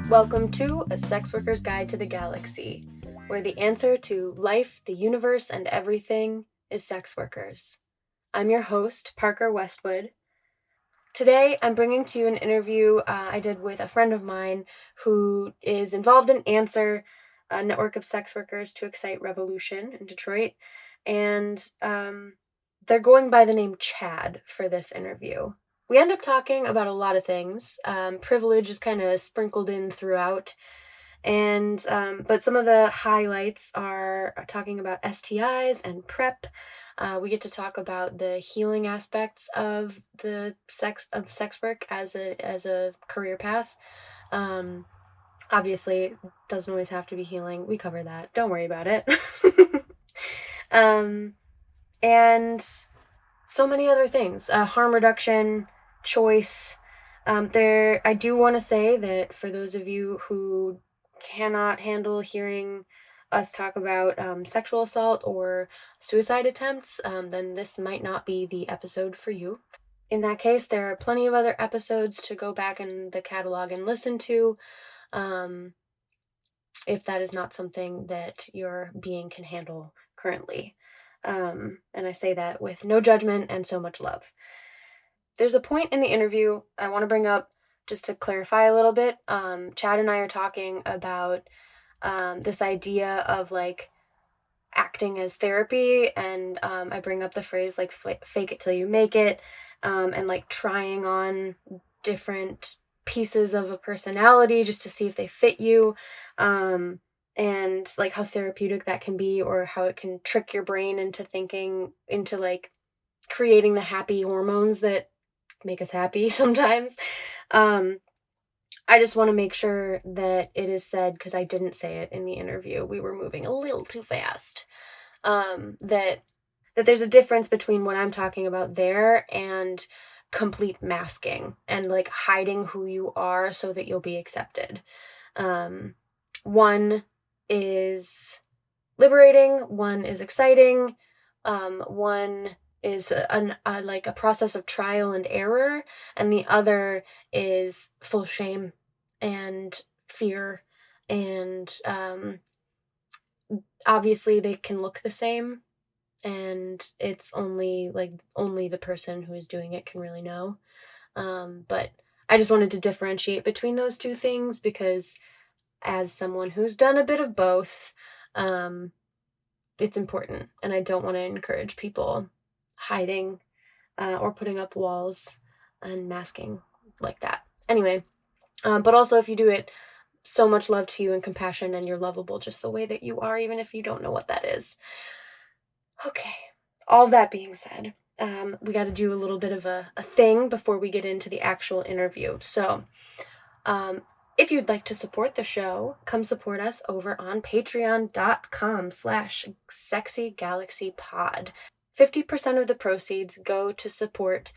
Welcome to A Sex Worker's Guide to the Galaxy, where the answer to life, the universe, and everything is sex workers. I'm your host, Parker Westwood. Today, I'm bringing to you an interview I did with a friend of mine who is involved in Answer, a network of sex workers to excite revolution in Detroit, and they're going by the name Chad for this interview. We end up talking about a lot of things. Privilege is kind of sprinkled in throughout, and but some of the highlights are talking about STIs and PrEP. We get to talk about the healing aspects of the sex work as a career path. Obviously, it doesn't always have to be healing. We cover that. Don't worry about it. And so many other things. Harm reduction, choice. I do want to say that for those of you who cannot handle hearing us talk about sexual assault or suicide attempts, then this might not be the episode for you. In that case, there are plenty of other episodes to go back in the catalog and listen to, if that is not something that your being can handle currently. And I say that with no judgment and so much love. There's a point in the interview I want to bring up just to clarify a little bit. Chad and I are talking about this idea of like acting as therapy, and I bring up the phrase like fake it till you make it, and like trying on different pieces of a personality just to see if they fit you, and like how therapeutic that can be, or how it can trick your brain into thinking, into like creating the happy hormones that make us happy sometimes. I just want to make sure that it is said, because I didn't say it in the interview, we were moving a little too fast, that there's a difference between what I'm talking about there and complete masking and like hiding who you are so that you'll be accepted. One is liberating, one is exciting, one is like a process of trial and error, and the other is full shame and fear, and obviously they can look the same, and it's only the person who is doing it can really know. But I just wanted to differentiate between those two things, because as someone who's done a bit of both, it's important, and I don't want to encourage people hiding or putting up walls and masking like that. Anyway, but also if you do it, so much love to you and compassion, and you're lovable just the way that you are, even if you don't know what that is. Okay, all that being said, we got to do a little bit of a thing before we get into the actual interview. So if you'd like to support the show, come support us over on patreon.com/sexygalaxypod. 50% of the proceeds go to support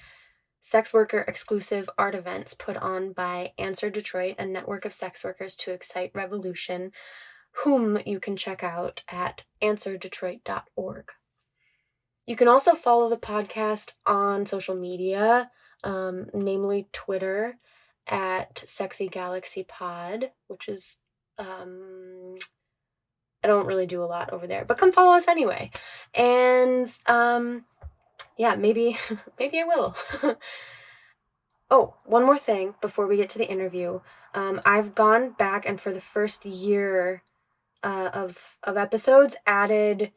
sex worker exclusive art events put on by Answer Detroit, a network of sex workers to excite revolution, whom you can check out at answerdetroit.org. You can also follow the podcast on social media, namely Twitter at Sexy Galaxy Pod, which is I don't really do a lot over there, but come follow us anyway. And yeah, maybe I will. Oh, one more thing before we get to the interview. I've gone back and for the first year of episodes added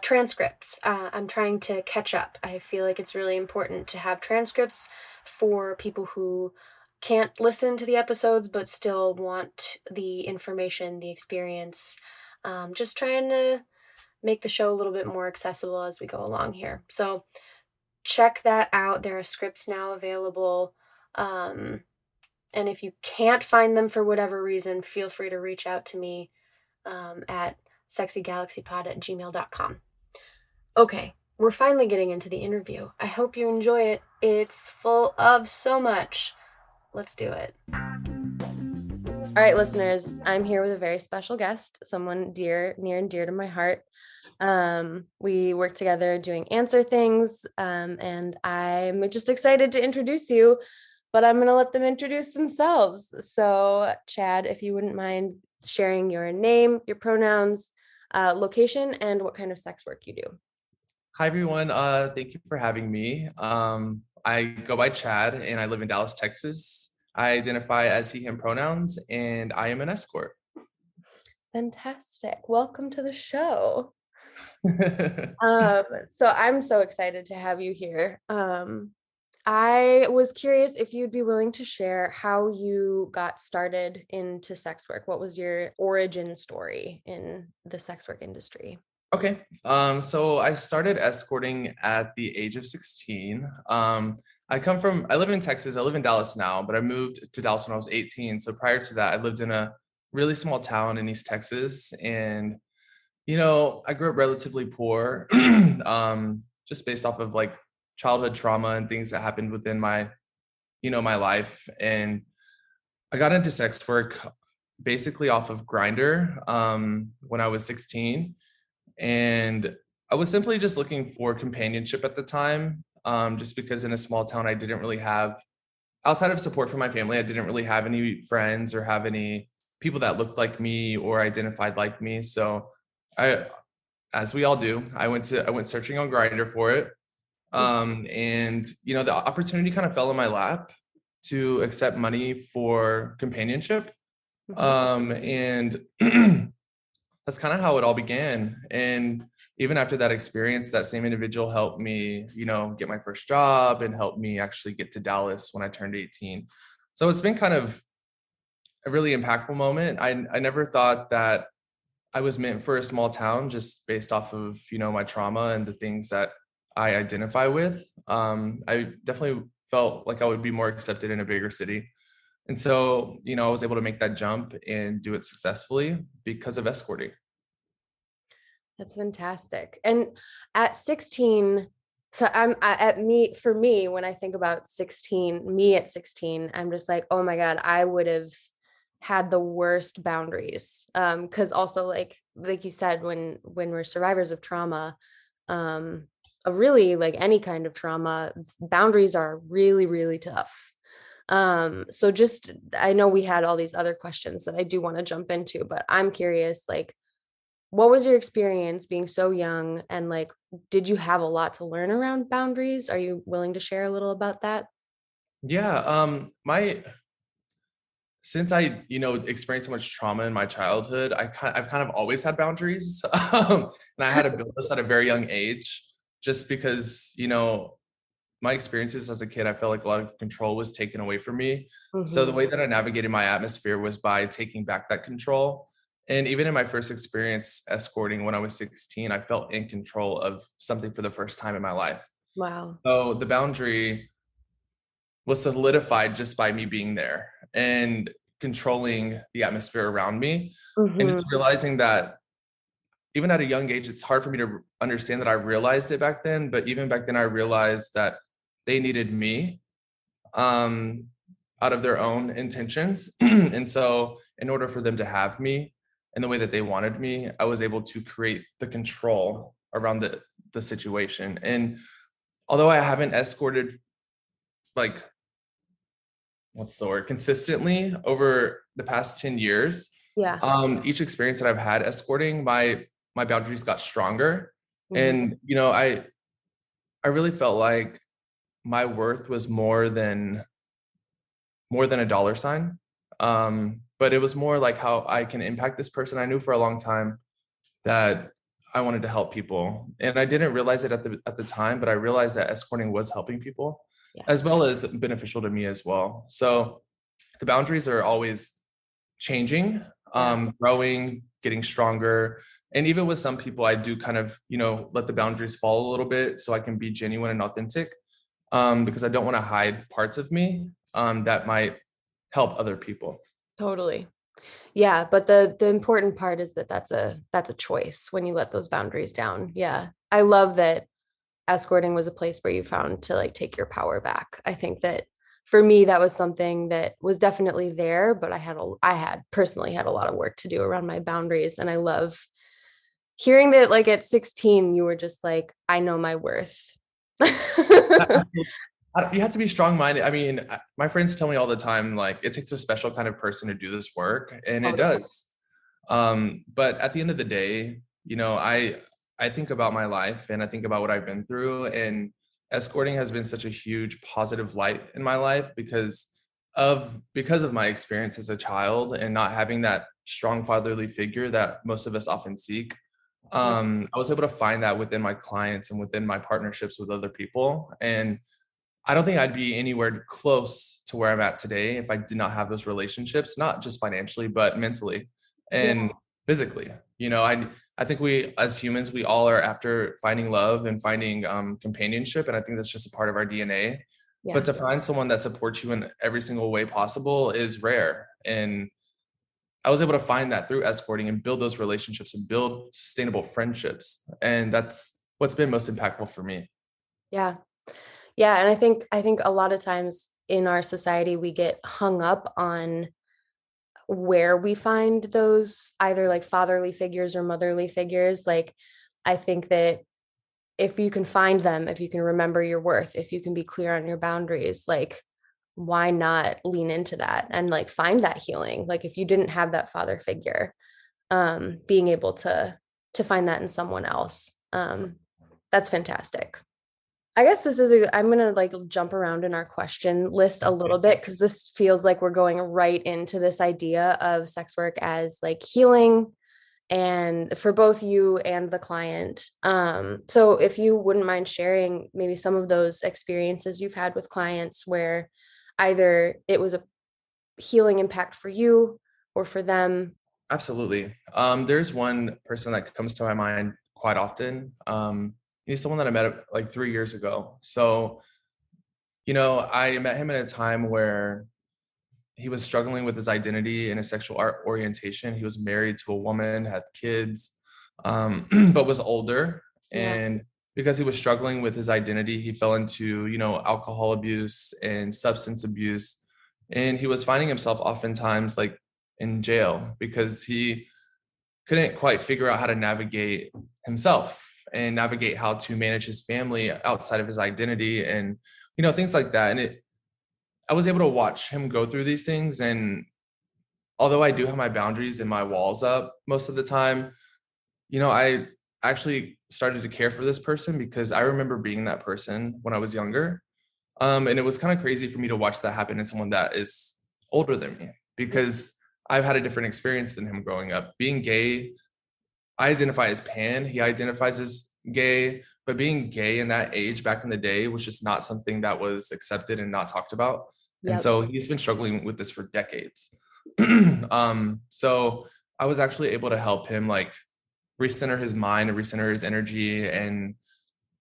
transcripts. I'm trying to catch up. I feel like it's really important to have transcripts for people who can't listen to the episodes but still want the information, the experience. Just trying to make the show a little bit more accessible as we go along here. So check that out. There are scripts now available. And if you can't find them for whatever reason, feel free to reach out to me at sexygalaxypod@gmail.com. Okay, we're finally getting into the interview. I hope you enjoy it. It's full of so much. Let's do it. All right, listeners, I'm here with a very special guest, someone near and dear to my heart. We work together doing answer things, and I'm just excited to introduce you, but I'm going to let them introduce themselves. So, Chad, if you wouldn't mind sharing your name, your pronouns, location, and what kind of sex work you do. Hi everyone. Thank you for having me. I go by Chad and I live in Dallas, Texas. I identify as he, him pronouns, and I am an escort. Fantastic. Welcome to the show. So I'm so excited to have you here. I was curious if you'd be willing to share how you got started into sex work. What was your origin story in the sex work industry? Okay. So I started escorting at the age of 16. I live in Texas. I live in Dallas now, but I moved to Dallas when I was 18. So prior to that, I lived in a really small town in East Texas. And, I grew up relatively poor, just based off of like childhood trauma and things that happened within my life. And I got into sex work basically off of Grinder when I was 16. And I was simply just looking for companionship at the time, just because in a small town, I didn't really have, outside of support from my family, I didn't really have any friends or have any people that looked like me or identified like me. So I, as we all do, I went searching on Grindr for it. And the opportunity kind of fell in my lap to accept money for companionship. And that's kind of how it all began. And even after that experience, that same individual helped me, get my first job and helped me actually get to Dallas when I turned 18. So it's been kind of a really impactful moment. I never thought that I was meant for a small town just based off of, my trauma and the things that I identify with. I definitely felt like I would be more accepted in a bigger city. And so, I was able to make that jump and do it successfully because of escorting. That's fantastic. And at 16, so for me, when I think about 16, me at 16, I'm just like, oh my God, I would have had the worst boundaries. Because also like you said, when we're survivors of trauma, of really like any kind of trauma, boundaries are really, really tough. So just I know we had all these other questions that I do want to jump into, but I'm curious, like, what was your experience being so young, and like, did you have a lot to learn around boundaries? Are you willing to share a little about that? Yeah, my since I, experienced so much trauma in my childhood, I've kind of always had boundaries. And I had to build this at a very young age, just because, my experiences as a kid, I felt like a lot of control was taken away from me. So the way that I navigated my atmosphere was by taking back that control. And even in my first experience escorting when I was 16, I felt in control of something for the first time in my life. Wow. So the boundary was solidified just by me being there and controlling the atmosphere around me. And Mm-hmm. it's realizing that even at a young age, it's hard for me to understand that I realized it back then. But even back then, I realized that they needed me um, out of their own intentions. And so, in order for them to have me in the way that they wanted me, I was able to create the control around the situation. And although I haven't escorted like what's the word consistently over the past 10 years, Yeah. each experience that I've had escorting, my boundaries got stronger. Mm-hmm. And I really felt like my worth was more than a dollar sign. But it was more like how I can impact this person. I knew for a long time that I wanted to help people, and I didn't realize it at the time, but I realized that escorting was helping people Yeah. as well as beneficial to me as well. So the boundaries are always changing, Yeah. growing, getting stronger. And even with some people, I do kind of, let the boundaries fall a little bit so I can be genuine and authentic, because I don't want to hide parts of me that might help other people. Totally. Yeah, but the important part is that that's a choice when you let those boundaries down. Yeah. I love that escorting was a place where you found to like take your power back. I think that for me, that was something that was definitely there, but I had personally had a lot of work to do around my boundaries. And I love hearing that, like, at 16, you were just like, I know my worth. You have to be strong-minded. I mean, my friends tell me all the time, like, it takes a special kind of person to do this work, and Oh it yeah. does. But at the end of the day, I think about my life and I think about what I've been through, and escorting has been such a huge positive light in my life because of my experience as a child and not having that strong fatherly figure that most of us often seek. Yeah. I was able to find that within my clients and within my partnerships with other people. And I don't think I'd be anywhere close to where I'm at today if I did not have those relationships, not just financially, but mentally Yeah. and physically. I think we as humans, we all are after finding love and finding companionship. And I think that's just a part of our DNA. But Yeah. to find someone that supports you in every single way possible is rare. And I was able to find that through escorting and build those relationships and build sustainable friendships. And that's what's been most impactful for me. Yeah. Yeah. And I think a lot of times in our society, we get hung up on where we find those either like fatherly figures or motherly figures. Like, I think that if you can find them, if you can remember your worth, if you can be clear on your boundaries, like, why not lean into that and like find that healing? Like, if you didn't have that father figure, being able to find that in someone else, that's fantastic. I guess I'm gonna like jump around in our question list a little bit because this feels like we're going right into this idea of sex work as like healing and for both you and the client. So if you wouldn't mind sharing maybe some of those experiences you've had with clients where either it was a healing impact for you or for them. Absolutely. There's one person that comes to my mind quite often. He's someone that I met like 3 years ago. So, I met him at a time where he was struggling with his identity and his sexual orientation. He was married to a woman, had kids, but was older. Yeah. And because he was struggling with his identity, he fell into, alcohol abuse and substance abuse. And he was finding himself oftentimes like in jail because he couldn't quite figure out how to navigate himself and navigate how to manage his family outside of his identity and things like that. And I was able to watch him go through these things. And although I do have my boundaries and my walls up most of the time, I actually started to care for this person because I remember being that person when I was younger. And it was kind of crazy for me to watch that happen in someone that is older than me because I've had a different experience than him growing up. Being gay, I identify as pan, he identifies as gay, but being gay in that age back in the day was just not something that was accepted and not talked about. And Yep. so he's been struggling with this for decades. So I was actually able to help him like recenter his mind and recenter his energy and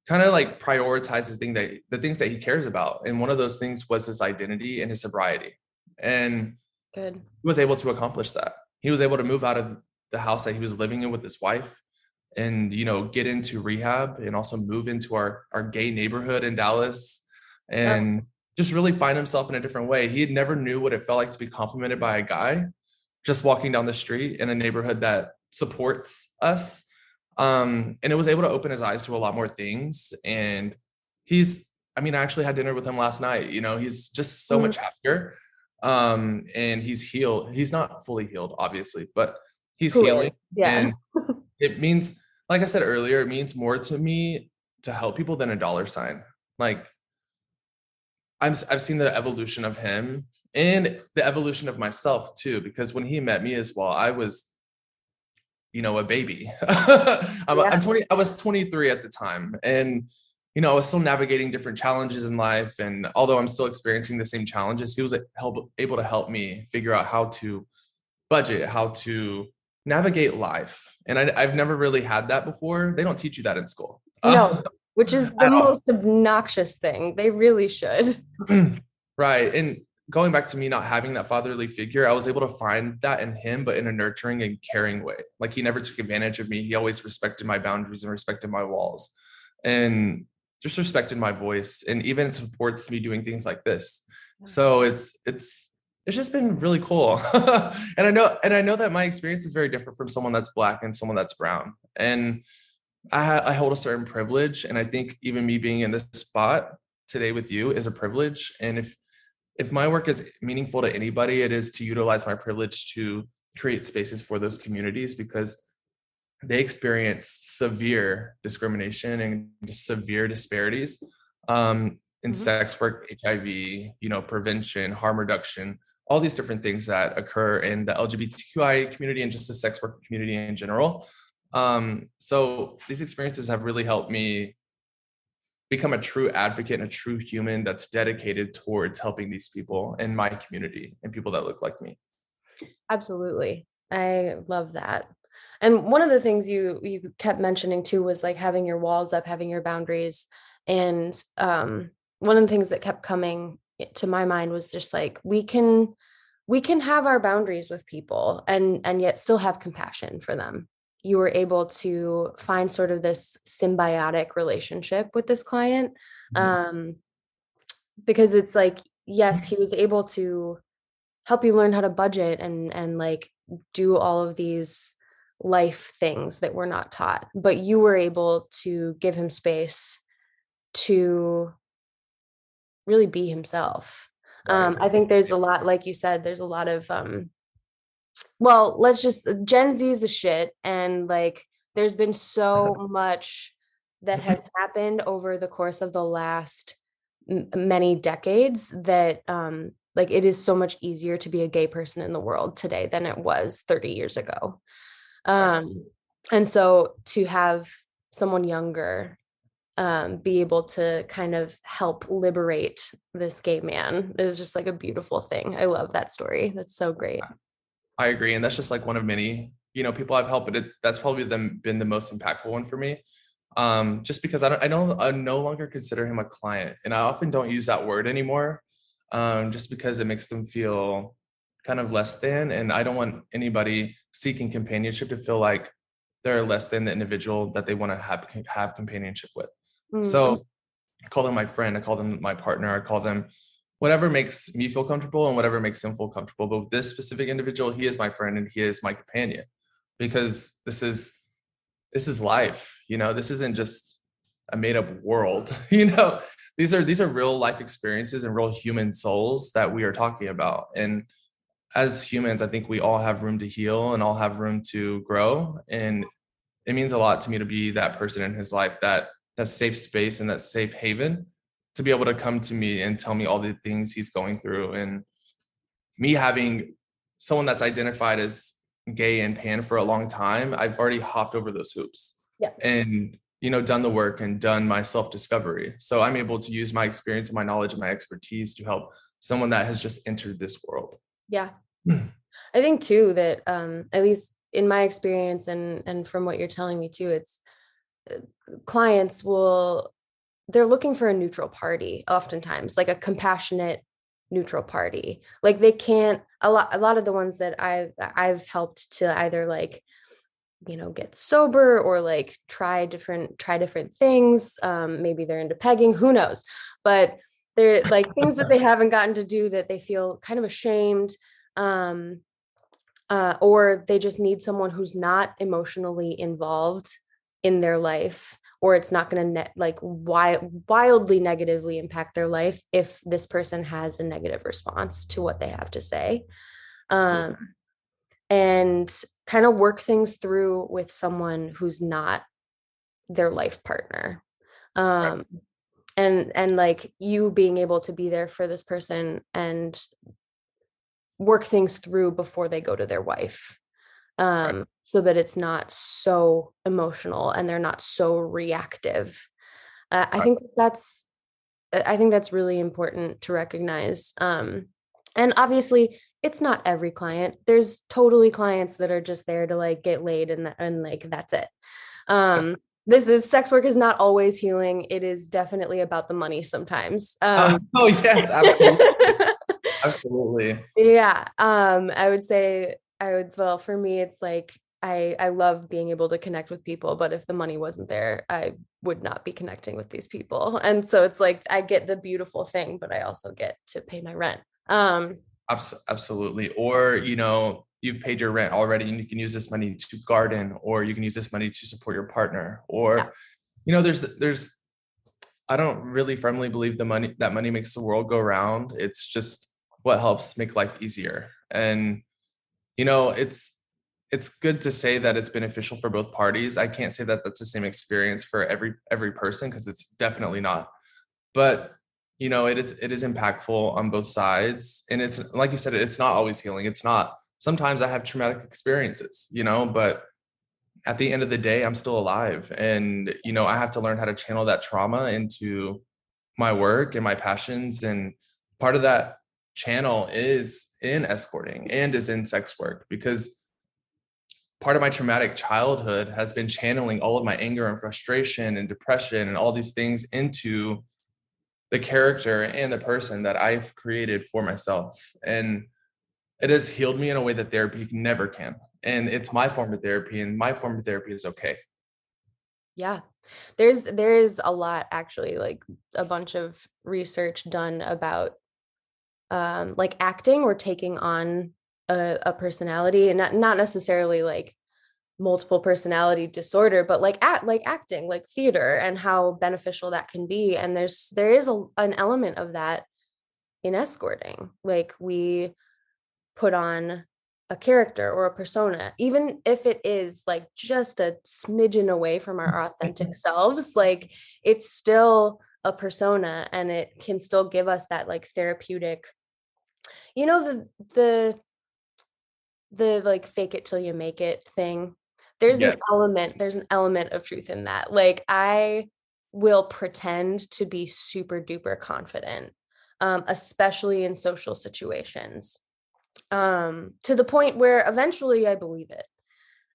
kind of like prioritize the things that he cares about. And one of those things was his identity and his sobriety. And Good. he was able to accomplish that. He was able to move out of the house that he was living in with his wife and get into rehab and also move into our gay neighborhood in Dallas Oh, and just really find himself in a different way. He had never knew what it felt like to be complimented by a guy just walking down the street in a neighborhood that supports us. And it was able to open his eyes to a lot more things. And I actually had dinner with him last night. He's just so mhm. much happier. And he's healed. He's not fully healed, obviously, but he's Who is? healing. Yeah. And it means, like I said earlier, it means more to me to help people than a dollar sign. Like I've seen the evolution of him and the evolution of myself too, because when he met me as well, I was, a baby. I'm Yeah. 20, I was 23 at the time. And, I was still navigating different challenges in life. And although I'm still experiencing the same challenges, he was able to help me figure out how to budget, how to navigate life. And I've never really had that before. They don't teach you that in school No, which is the at all. most obnoxious thing. They really should. Right. And going back to me not having that fatherly figure, I was able to find that in him, but in a nurturing and caring way. Like he never took advantage of me. He always respected my boundaries and respected my walls and just respected my voice and even supports me doing things like this. So it's just been really cool. And I know that my experience is very different from someone that's black and someone that's brown. And I hold a certain privilege. And I think even me being in this spot today with you is a privilege. And if my work is meaningful to anybody, it is to utilize my privilege to create spaces for those communities because they experience severe discrimination and severe disparities in Mhm. sex work, HIV, prevention, harm reduction, all these different things that occur in the LGBTQI community and just the sex work community in general. So these experiences have really helped me become a true advocate and a true human that's dedicated towards helping these people in my community and people that look like me. Absolutely. I love that. And one of the things you kept mentioning too was like having your walls up, having your boundaries. And one of the things that kept coming to my mind was just like we can have our boundaries with people and yet still have compassion for them. You were able to find sort of this symbiotic relationship with this client, Mhm. um, because it's like, yes, he was able to help you learn how to budget and like do all of these life things that we're not taught, but you were able to give him space to really be himself. Right. I think there's a lot, like you said, there's a lot of well, let's just Gen Z's the shit. And like, there's been so much that has happened over the course of the last many decades that, like, it is so much easier to be a gay person in the world today than it was 30 years ago. Right. Um, and so to have someone younger, be able to kind of help liberate this gay man is just like a beautiful thing. I love that story. That's so great. I agree. And that's just like one of many, people I've helped, but that's probably been the most impactful one for me. Just because I no longer consider him a client. And I often don't use that word anymore. Just because it makes them feel kind of less than. And I don't want anybody seeking companionship to feel like they're less than the individual that they want to have companionship with. Mhm. So I call them my friend, I call them my partner, I call them whatever makes me feel comfortable and whatever makes him feel comfortable. But with this specific individual, he is my friend and he is my companion because this is life. This isn't just a made up world. These are real life experiences and real human souls that we are talking about. And as humans, I think we all have room to heal and all have room to grow. And it means a lot to me to be that person in his life, that safe space and that safe haven to be able to come to me and tell me all the things he's going through. And me having someone that's identified as gay and pan for a long time, I've already hopped over those hoops Yeah. and done the work and done my self-discovery. So I'm able to use my experience and my knowledge and my expertise to help someone that has just entered this world. Yeah. I think too that at least in my experience and from what you're telling me too, it's clients will they're looking for a neutral party oftentimes, like a compassionate neutral party. Like they can't a lot of the ones that I've helped to either like get sober or like try different things. Maybe they're into pegging, who knows, but they're like things that they haven't gotten to do that they feel kind of ashamed, um or they just need someone who's not emotionally involved in their life, or it's not going to like wildly negatively impact their life if this person has a negative response to what they have to say, um, and kind of work things through with someone who's not their life partner, Right. um, and like you being able to be there for this person and work things through before they go to their wife, Right. so that it's not so emotional and they're not so reactive. I Right. think that's really important to recognize. And obviously, it's not every client. There's totally clients that are just there to like get laid and like that's it. Um, this sex work is not always healing. It is definitely about the money sometimes. Oh yes, absolutely. Absolutely. Yeah, I would say well, for me it's like I love being able to connect with people, but if the money wasn't there, I would not be connecting with these people. And so it's like I get the beautiful thing, but I also get to pay my rent. Absolutely. Or, you've paid your rent already and you can use this money to garden, or you can use this money to support your partner. Yeah. Or, there's I don't really firmly believe that money makes the world go round. It's just what helps make life easier. And, it's good to say that it's beneficial for both parties. I can't say that that's the same experience for every person, because it's definitely not. But it is impactful on both sides. And it's like you said, it's not always healing. It's not. Sometimes I have traumatic experiences, but at the end of the day, I'm still alive. And, I have to learn how to channel that trauma into my work and my passions. And part of that channel is in escorting and is in sex work, because part of my traumatic childhood has been channeling all of my anger and frustration and depression and all these things into the character and the person that I've created for myself. And it has healed me in a way that therapy never can. And it's my form of therapy, and my form of therapy is okay. Yeah. There is a lot, actually, like a bunch of research done about like acting or taking on a personality, and not necessarily like multiple personality disorder, but like acting, like theater, and how beneficial that can be. And there is an element of that in escorting. Like we put on a character or a persona, even if it is like just a smidgen away from our authentic selves, like it's still a persona, and it can still give us that like therapeutic, you know, the like fake it till you make it thing. Yeah. There's an element of truth in that. Like I will pretend to be super duper confident, especially in social situations, to the point where eventually I believe it.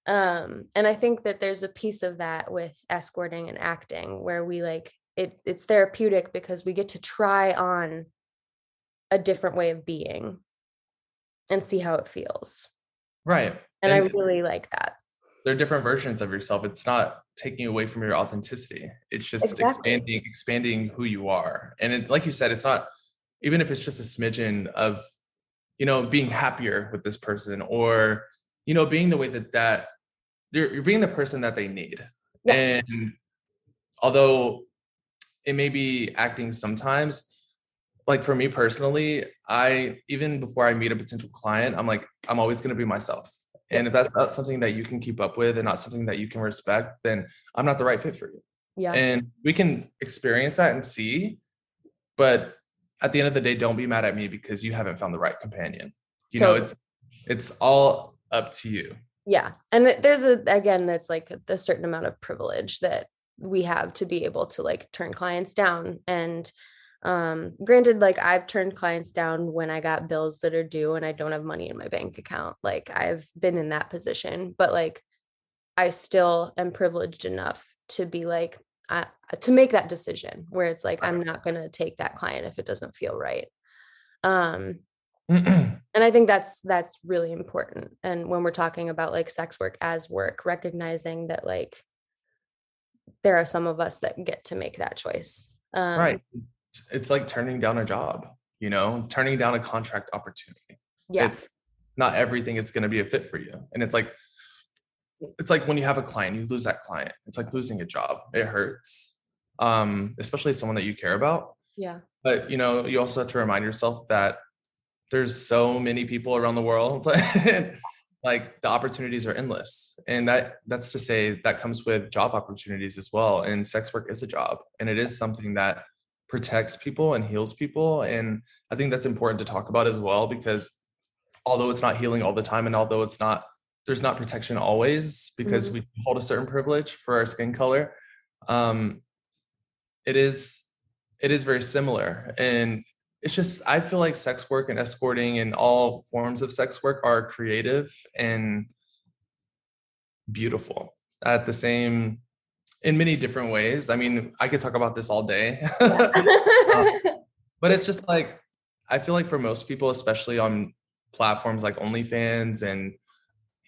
And I think that there's a piece of that with escorting and acting where we like it's therapeutic because we get to try on a different way of being and see how it feels. Right. And I And really like that. they're different versions of yourself. It's not taking away from your authenticity. It's just Exactly. expanding who you are. And like you said, it's not, even if it's just a smidgen of, being happier with this person, or, being the way that you're being the person that they need. Yeah. And although it may be acting sometimes, like for me personally, even before I meet a potential client, I'm always going to be myself. Yeah. And if that's not something that you can keep up with and not something that you can respect, then I'm not the right fit for you. Yeah. And we can experience that and see, but at the end of the day, don't be mad at me because you haven't found the right companion. Totally. It's all up to you. Yeah. And there's again, that's like a certain amount of privilege that we have to be able to like turn clients down. And granted, like I've turned clients down when I got bills that are due and I don't have money in my bank account. Like I've been in that position, but like I still am privileged enough to be like to make that decision where it's like I'm not going to take that client if it doesn't feel right. um and I think that's really important. And when we're talking about like sex work as work, recognizing that like there are some of us that get to make that choice. Right. It's like turning down a job, turning down a contract opportunity. Yeah. It's not everything is going to be a fit for you. And it's like when you have a client, you lose that client. It's like losing a job. It hurts. Especially someone that you care about. Yeah. But you also have to remind yourself that there's so many people around the world. Like the opportunities are endless. And that's to say that comes with job opportunities as well. And sex work is a job, and it is something that protects people and heals people. And I think that's important to talk about as well, because although it's not healing all the time, and although there's not protection always, because Mhm. we hold a certain privilege for our skin color, um, it is very similar. And it's just, I feel like sex work and escorting and all forms of sex work are creative and beautiful at the same, in many different ways. I mean, I could talk about this all day. Yeah. Uh, but it's just like, I feel like for most people, especially on platforms like OnlyFans and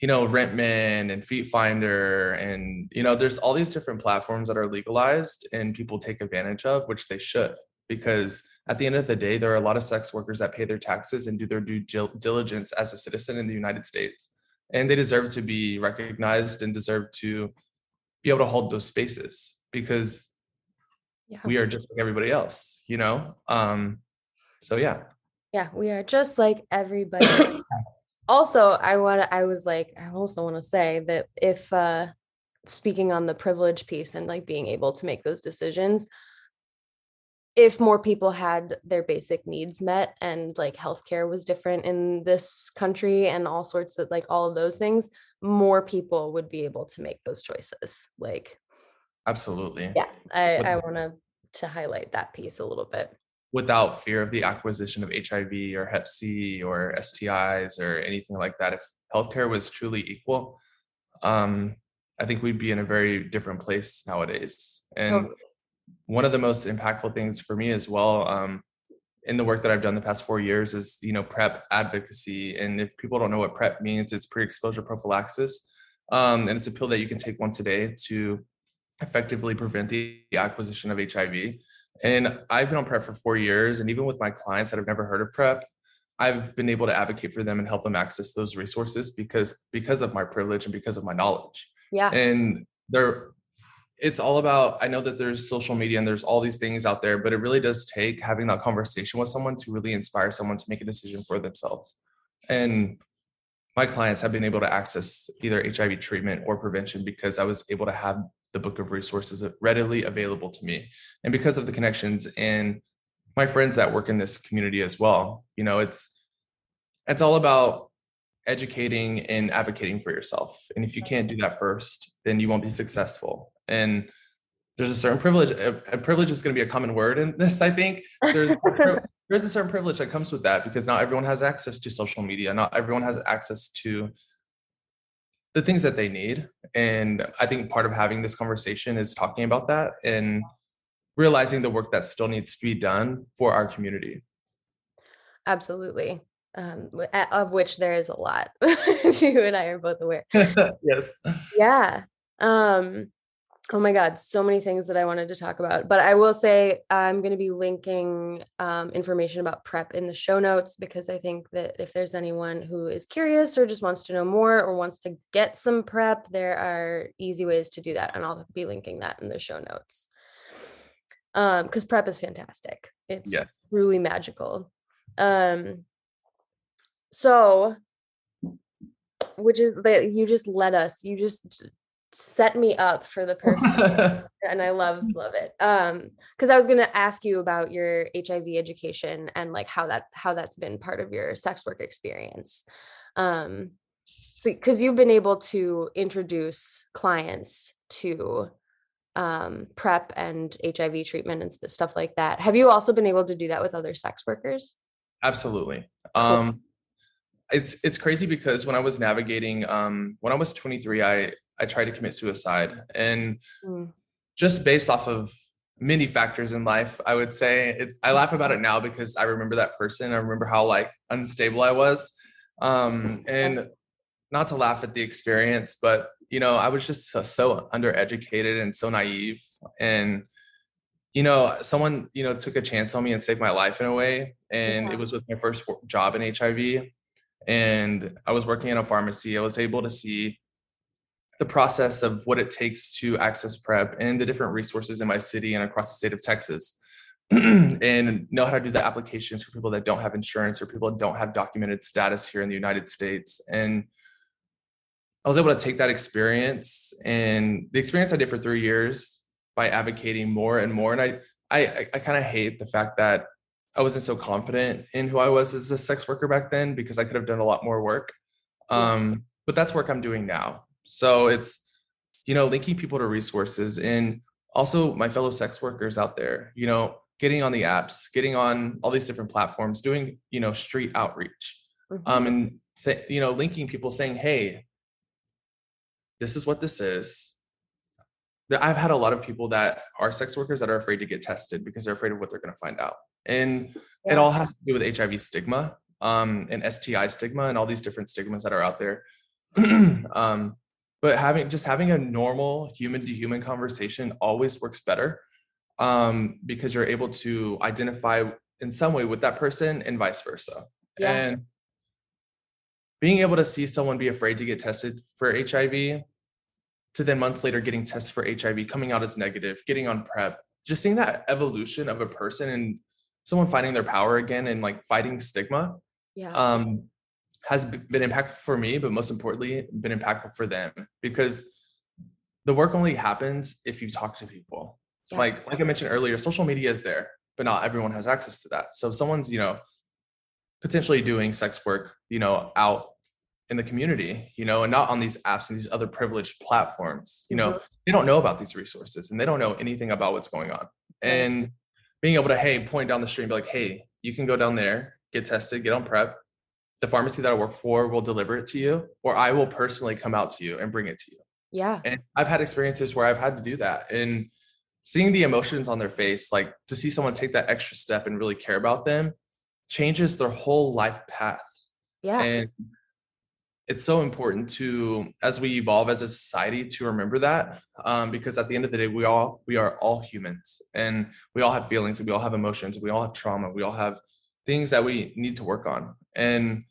Rentman and Feet Finder, and there's all these different platforms that are legalized and people take advantage of, which they should, because at the end of the day, there are a lot of sex workers that pay their taxes and do their due diligence as a citizen in the United States, and they deserve to be recognized and deserve to be able to hold those spaces because Yeah. we are just like everybody else. So yeah. Yeah, we are just like everybody. Also, I also want to say that if speaking on the privilege piece and like being able to make those decisions, if more people had their basic needs met and like healthcare was different in this country and all sorts of like all of those things, more people would be able to make those choices. Like, Absolutely. yeah, I With- want to highlight that piece a little bit. Without fear of the acquisition of HIV or Hep C or STIs or anything like that, if healthcare was truly equal, um, I think we'd be in a very different place nowadays. And Totally. one of the most impactful things for me as well, in the work that I've done the past 4 years is, PrEP advocacy. And if people don't know what PrEP means, it's pre-exposure prophylaxis. And it's a pill that you can take once a day to effectively prevent the acquisition of HIV. And I've been on PrEP for 4 years. And even with my clients that have never heard of PrEP, I've been able to advocate for them and help them access those resources because of my privilege and because of my knowledge. Yeah. And it's all about, I know that there's social media and there's all these things out there, but it really does take having that conversation with someone to really inspire someone to make a decision for themselves. And my clients have been able to access either HIV treatment or prevention because I was able to have the book of resources readily available to me. And because of the connections and my friends that work in this community as well, it's all about educating and advocating for yourself. And if you can't do that first, then you won't be successful. And there's a certain privilege. A privilege is going to be a common word in this, I think. There's a certain privilege that comes with that because not everyone has access to social media. Not everyone has access to the things that they need. And I think part of having this conversation is talking about that and realizing the work that still needs to be done for our community. Absolutely. Of which there is a lot. You and I are both aware. Yes. Yeah. Oh my God, so many things that I wanted to talk about. But I will say I'm going to be linking information about PrEP in the show notes because I think that if there's anyone who is curious or just wants to know more or wants to get some PrEP, there are easy ways to do that. And I'll be linking that in the show notes. Because PrEP is fantastic. It's Yes. truly magical. So, which is that you just set me up for the perfect and I love it. Because I was gonna ask you about your HIV education and like how that's been part of your sex work experience. Because you've been able to introduce clients to PrEP and HIV treatment and stuff like that. Have you also been able to do that with other sex workers? Absolutely. Cool. It's crazy because when I was navigating, when I was 23, I tried to commit suicide, and Mm. just based off of many factors in life, I would say I laugh about it now because I remember that person. I remember how like unstable I was. And not to laugh at the experience, but I was just so undereducated and so naive. And someone took a chance on me and saved my life in a way. And it Yeah. was with my first job in HIV. And I was working in a pharmacy. I was able to see the process of what it takes to access PrEP and the different resources in my city and across the state of Texas. And know how to do the applications for people that don't have insurance or people that don't have documented status here in the United States. And I was able to take that experience and the experience I did for 3 years by advocating more and more. And I kind of hate the fact that I wasn't so confident in who I was as a sex worker back then because I could have done a lot more work. Yeah. But that's work I'm doing now. So it's, linking people to resources and also my fellow sex workers out there, getting on the apps, getting on all these different platforms, doing, street outreach, Mhm. and say, linking people saying, hey, this is what this is. I've had a lot of people that are sex workers that are afraid to get tested because they're afraid of what they're going to find out. And it Yeah. all has to do with HIV stigma, and STI stigma and all these different stigmas that are out there. um, but having a normal human to human conversation always works better, because you're able to identify in some way with that person and vice versa. Yeah. And being able to see someone be afraid to get tested for HIV, to then months later getting tested for HIV, coming out as negative, getting on PrEP, just seeing that evolution of a person and someone finding their power again and like fighting stigma, Yeah. um, has been impactful for me, but most importantly, been impactful for them, because the work only happens if you talk to people. Yeah. Like I mentioned earlier, social media is there, but not everyone has access to that. So if someone's, potentially doing sex work, out in the community, and not on these apps and these other privileged platforms, Hmm. they don't know about these resources and they don't know anything about what's going on. Right. And being able to, hey, point down the street and be like, hey, you can go down there, get tested, get on PrEP. The pharmacy that I work for will deliver it to you, or I will personally come out to you and bring it to you. Yeah. And I've had experiences where I've had to do that. And seeing the emotions on their face, like to see someone take that extra step and really care about them, changes their whole life path. Yeah. And it's so important to, as we evolve as a society, to remember that, because at the end of the day, we are all humans, and we all have feelings, and we all have emotions, we all have trauma, we all have things that we need to work on. And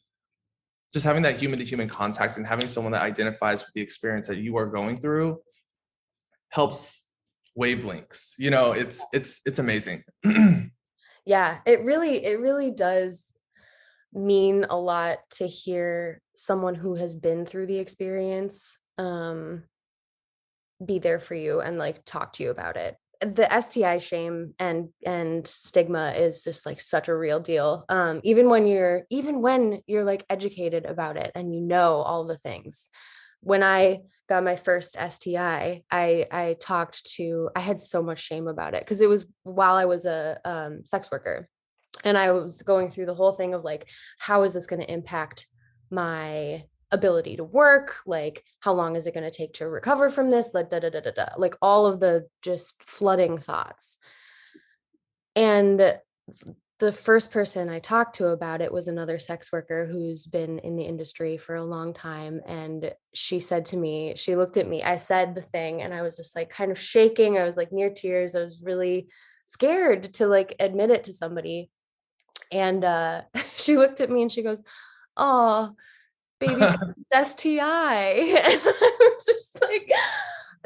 just having that human to human contact and having someone that identifies with the experience that you are going through helps wavelengths. It's amazing. Yeah. It really does mean a lot to hear someone who has been through the experience be there for you and like talk to you about it. The STI shame and stigma is just like such a real deal. Even when you're like educated about it and you know all the things. When I got my first STI, I had so much shame about it because it was while I was a sex worker, and I was going through the whole thing of like, how is this going to impact my ability to work? Like, how long is it going to take to recover from this? Like, da, da, da, da, da. Like all of the just flooding thoughts. And the first person I talked to about it was another sex worker who's been in the industry for a long time. And she said to me, she looked at me, I said the thing, and I was just like kind of shaking. I was like near tears. I was really scared to like admit it to somebody. And she looked at me and she goes, "Oh, baby, STI." And I was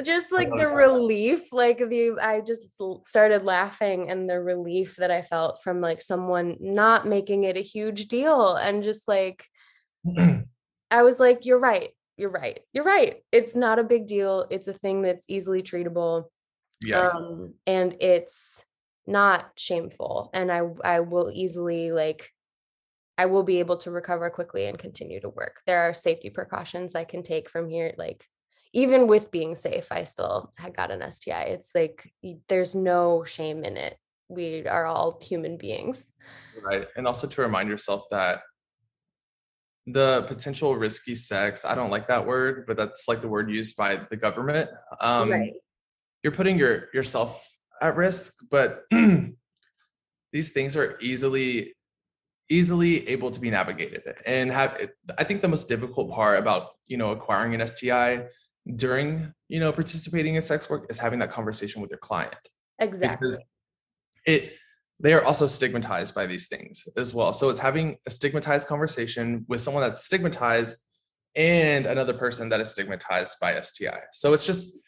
just like the relief, like I just started laughing, and the relief that I felt from like someone not making it a huge deal, and just like I was like, "You're right. You're right. You're right. It's not a big deal. It's a thing that's easily treatable." Yes. And it's not shameful, and I will easily like I will be able to recover quickly and continue to work. There are safety precautions I can take from here. Like, even with being safe, I still had got an STI. It's like there's no shame in it. We are all human beings. Right. And also to remind yourself that the potential risky sex, I don't like that word, but that's like the word used by the government. Right. You're putting yourself at risk, but these things are easily able to be navigated. And I think the most difficult part about, acquiring an STI during, participating in sex work is having that conversation with your client, because Exactly. it they are also stigmatized by these things as well. So it's having a stigmatized conversation with someone that's stigmatized and another person that is stigmatized by STI. So it's just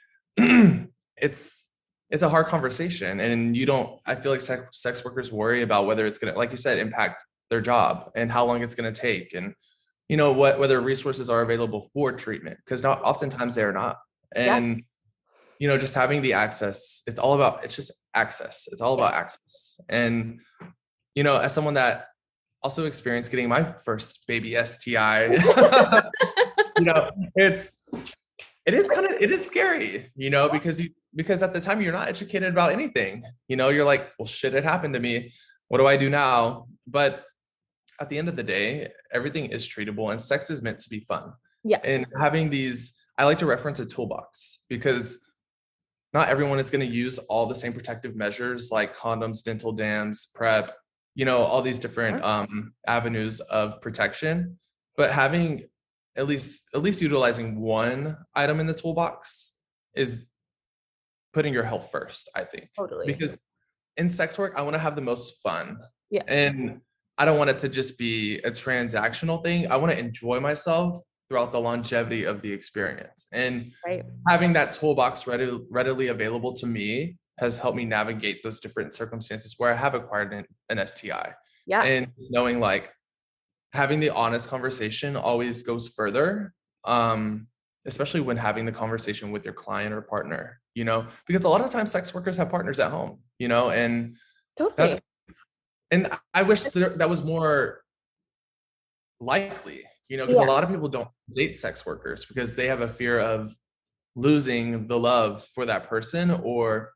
it's it's a hard conversation, and I feel like sex workers worry about whether it's going to, like you said, impact their job and how long it's going to take, and whether resources are available for treatment, because not oftentimes they are not. Yeah. And just having the access, it's just access. It's all Yeah. about access. And, as someone that also experienced getting my first baby STI, you know, it's, it is scary, because at the time you're not educated about anything, you're like, well, shit, it happened to me. What do I do now? But at the end of the day, everything is treatable, and sex is meant to be fun. Yeah. And having I like to reference a toolbox, because not everyone is going to use all the same protective measures like condoms, dental dams, PrEP, all these different avenues of protection. But having at least utilizing one item in the toolbox is putting your health first, I think. Totally. Because in sex work, I want to have the most fun. Yeah. And I don't want it to just be a transactional thing. I want to enjoy myself throughout the longevity of the experience. And Right. having that toolbox readily available to me has helped me navigate those different circumstances where I have acquired an STI. Yeah. And knowing like having the honest conversation always goes further, especially when having the conversation with your client or partner, because a lot of times sex workers have partners at home, and Totally. that, and I wish that was more likely, because a Yeah. lot of people don't date sex workers because they have a fear of losing the love for that person, or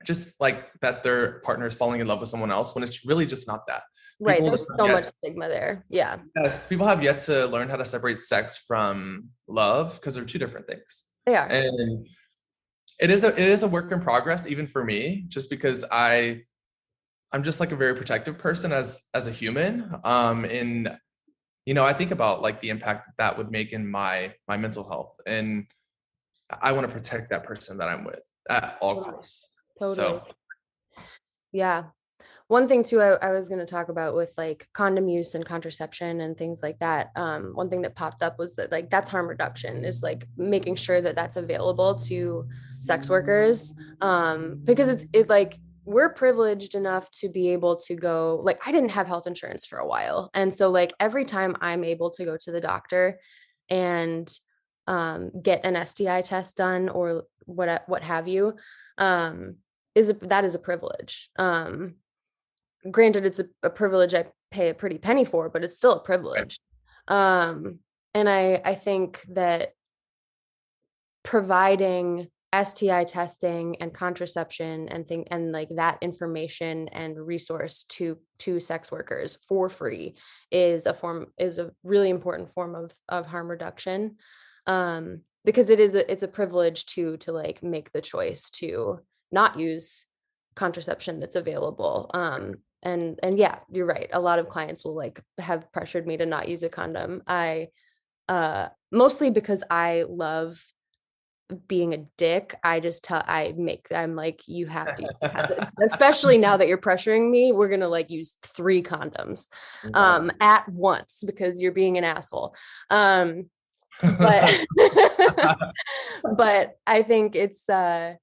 just like that their partner is falling in love with someone else when it's really just not that. Right. People There's so much stigma there. Yeah. Yes, people have yet to learn how to separate sex from love because they're two different things. They are. And it is a work in progress, even for me, just because I'm just like a very protective person as a human. And I think about like the impact that would make in my mental health, and I want to protect that person that I'm with at all Totally. costs. Totally. So Yeah. One thing too, I was going to talk about with like condom use and contraception and things like that. One thing that popped up was that like that's harm reduction, is like making sure that that's available to sex workers, because it like we're privileged enough to be able to go, like I didn't have health insurance for a while, and so like every time I'm able to go to the doctor and get an STI test done or what have you, that is a privilege. Granted, it's a privilege I pay a pretty penny for, but it's still a right, privilege. um and I think that providing STI testing and contraception and like that information and resource to sex workers for free is a really important form of harm reduction, because it's a privilege to like make the choice to not use contraception that's available. And yeah, you're right, a lot of clients will like have pressured me to not use a condom. I mostly because I love being a dick. I'm like, you have to, especially now that you're pressuring me, we're gonna like use 3 condoms right. at once because you're being an asshole. But but I think it's that's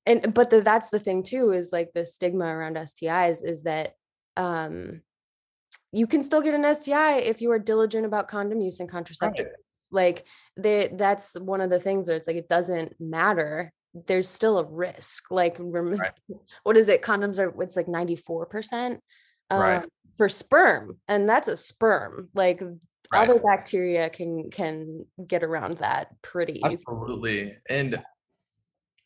the thing too, is like the stigma around STIs is that um you can still get an STI if you are diligent about condom use and contraception. Right, Like that's one of the things where it's like it doesn't matter. There's still a risk. Like right, what is it? Condoms are, it's like 94% right, for sperm, and that's a sperm. Like right. other bacteria can get around that pretty easy. Absolutely. And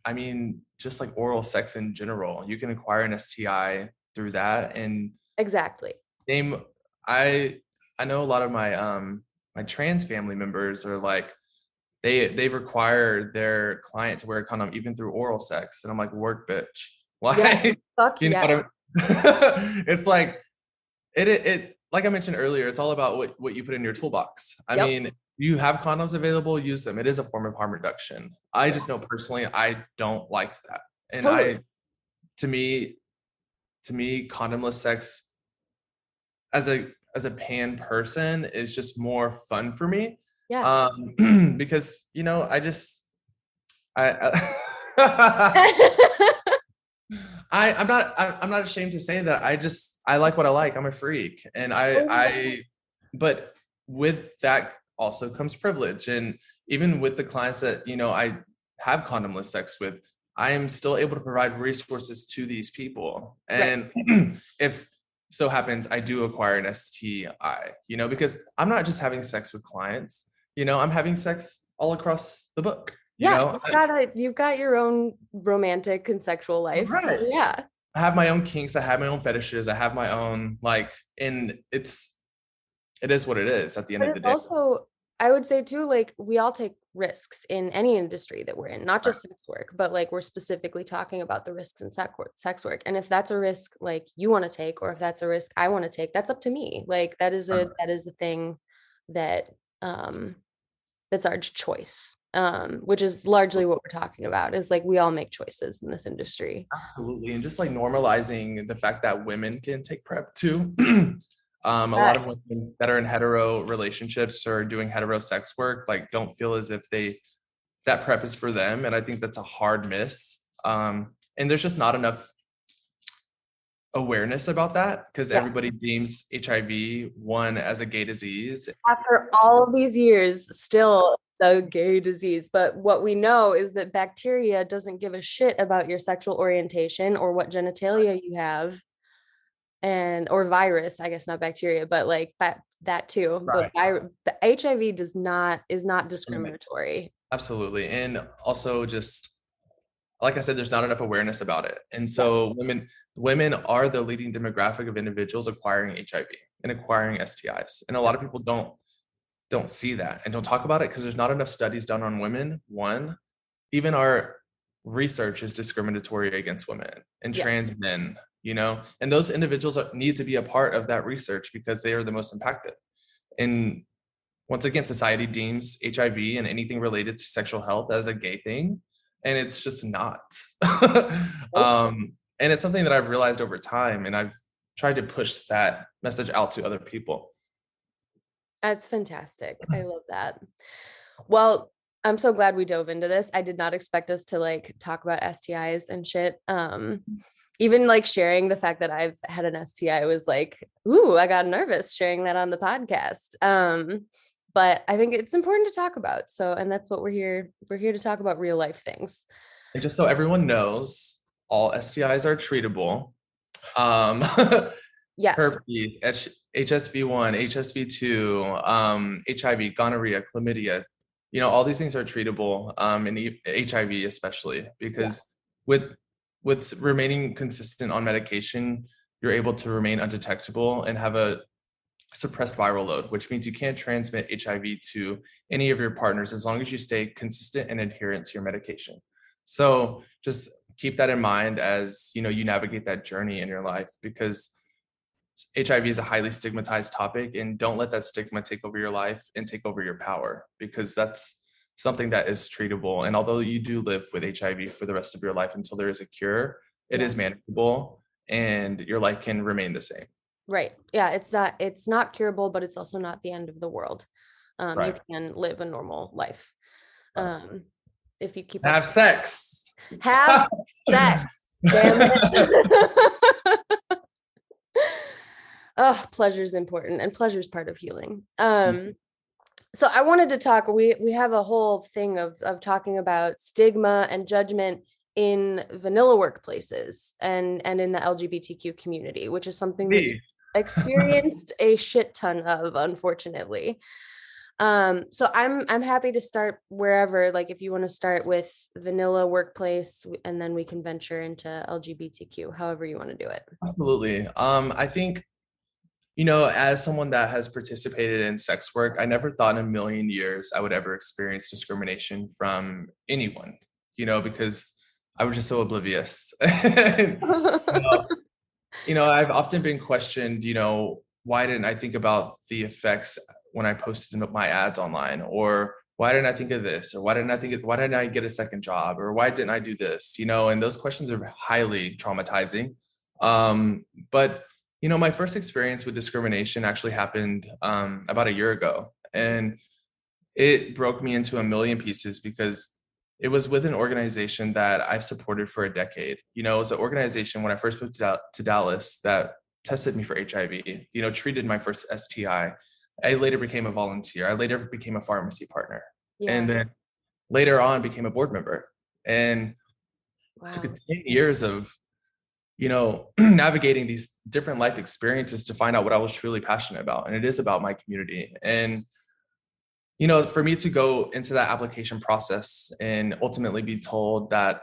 I mean, just like oral sex in general, you can acquire an STI through that. And Exactly. name, I I know a lot of my trans family members are like they require their client to wear a condom even through oral sex, and I'm like, work, bitch. Yeah. Why? Fuck You know what yes. it's like it like I mentioned earlier, it's all about what you put in your toolbox. I Yep. mean, you have condoms available, use them. It is a form of harm reduction. I Yeah. just know personally I don't like that. And Totally. to me to me condomless sex as a pan person is just more fun for me. Yeah. Because I I'm not ashamed to say that I like what I like. I'm a freak. And Oh, but with that also comes privilege. And even with the clients that, I have condomless sex with, I am still able to provide resources to these people. right. And if so happens I do acquire an STI, because I'm not just having sex with clients, I'm having sex all across the book, Yeah, you've got your own romantic and sexual life. right. Yeah. I have my own kinks. I have my own fetishes. I have my own and it is what it is at the end But of the it's day. also, I would say too, like we all take risks in any industry that we're in, not Right. just sex work, but like we're specifically talking about the risks in sex work. And if that's a risk like you want to take, or if that's a risk I want to take, that's up to me. Like that is a thing that um It's our choice, which is largely what we're talking about, is like we all make choices in this industry. Absolutely. And just like normalizing the fact that women can take PrEP too. A lot Yes. of women that are in hetero relationships or doing hetero sex work, like don't feel as if that PrEP is for them. And I think that's a hard miss. And there's just not enough awareness about that because Yeah. everybody deems HIV one as a gay disease. After all of these years, still a gay disease. But what we know is that bacteria doesn't give a shit about your sexual orientation or what genitalia you have, and or virus, I guess not bacteria, but like that too. But Right. HIV is not discriminatory. Absolutely. And also just like I said, there's not enough awareness about it. And Yeah. so women are the leading demographic of individuals acquiring HIV and acquiring STIs. And a lot of people don't see that and don't talk about it because there's not enough studies done on women. One, even our research is discriminatory against women and Yeah. trans men, and those individuals need to be a part of that research because they are the most impacted. And once again, society deems HIV and anything related to sexual health as a gay thing, and it's just not. Nope. And it's something that I've realized over time, and I've tried to push that message out to other people. That's fantastic. I love that. Well, I'm so glad we dove into this. I did not expect us to like talk about STIs and shit. Even like sharing the fact that I've had an STI was like, ooh, I got nervous sharing that on the podcast. But I think it's important to talk about. So, and that's what we're here. We're here to talk about real life things. And just so everyone knows, all STIs are treatable. Um, Yes. Herpes, HSV1, HSV2, HIV, gonorrhea, chlamydia, all these things are treatable, and HIV especially, Yeah. because with remaining consistent on medication, you're able to remain undetectable and have a suppressed viral load, which means you can't transmit HIV to any of your partners as long as you stay consistent and adherent to your medication. So just keep that in mind as you navigate that journey in your life, because HIV is a highly stigmatized topic, and don't let that stigma take over your life and take over your power, because that's something that is treatable. And although you do live with HIV for the rest of your life until there is a cure, it Yeah. is manageable and your life can remain the same. Right. Yeah. It's not curable, but it's also not the end of the world. You Right. can live a normal life. Right. Um, if you keep up. Have sex. Have sex. Damn it. Oh, pleasure is important, and pleasure is part of healing. So I wanted to talk. We have a whole thing of talking about stigma and judgment in vanilla workplaces and in the LGBTQ community, which is something that you Me. experienced a shit ton of, unfortunately. So I'm happy to start wherever, like if you want to start with vanilla workplace and then we can venture into LGBTQ, however you want to do it. Absolutely. I think, as someone that has participated in sex work, I never thought in a million years I would ever experience discrimination from anyone, because I was just so oblivious. I've often been questioned, why didn't I think about the effects when I posted my ads online? Or why didn't I think of this? Or why didn't I get a second job? Or why didn't I do this? And those questions are highly traumatizing. But my first experience with discrimination actually happened about a year ago. And it broke me into a million pieces because it was with an organization that I've supported for a decade. It was an organization when I first moved to Dallas that tested me for HIV, treated my first STI. I later became a volunteer. I later became a pharmacy partner. Yeah. And then later on became a board member. And took Wow. 10 years of, navigating these different life experiences to find out what I was truly passionate about. And it is about my community. And for me to go into that application process and ultimately be told that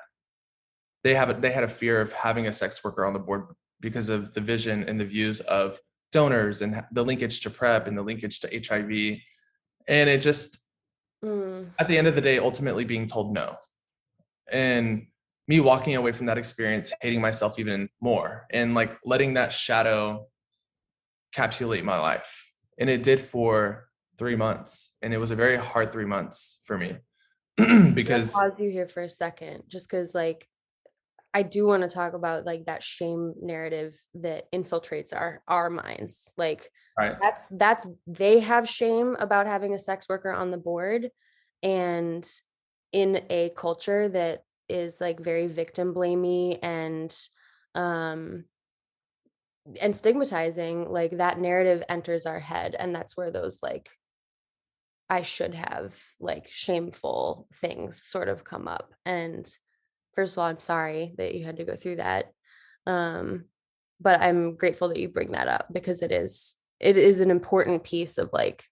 they had a fear of having a sex worker on the board because of the vision and the views of donors and the linkage to PrEP and the linkage to HIV. And it just, at the end of the day, ultimately being told no. And me walking away from that experience, hating myself even more and like letting that shadow capsulate my life. And it did for 3 months. And it was a very hard 3 months for me I'm because, gonna pause you here for a second, just because like I do want to talk about like that shame narrative that infiltrates our minds. Like right, that's they have shame about having a sex worker on the board, and in a culture that is like very victim blamey um and stigmatizing, like that narrative enters our head, and that's where those like I should have like shameful things sort of come up. And first of all, I'm sorry that you had to go through that. Um, but I'm grateful that you bring that up because it is an important piece of like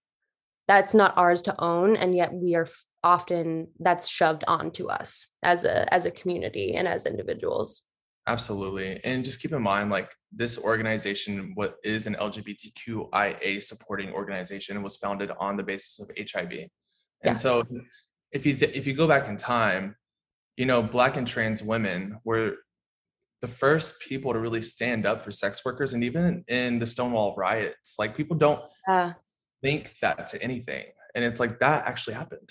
that's not ours to own, and yet we are often that's shoved onto us as a community and as individuals. absolutely. And just keep in mind, like this organization, what is an LGBTQIA supporting organization, was founded on the basis of HIV. And Yeah. so if you go back in time, Black and trans women were the first people to really stand up for sex workers. And even in the Stonewall riots, like people don't Uh, think that to anything. And it's like that actually happened,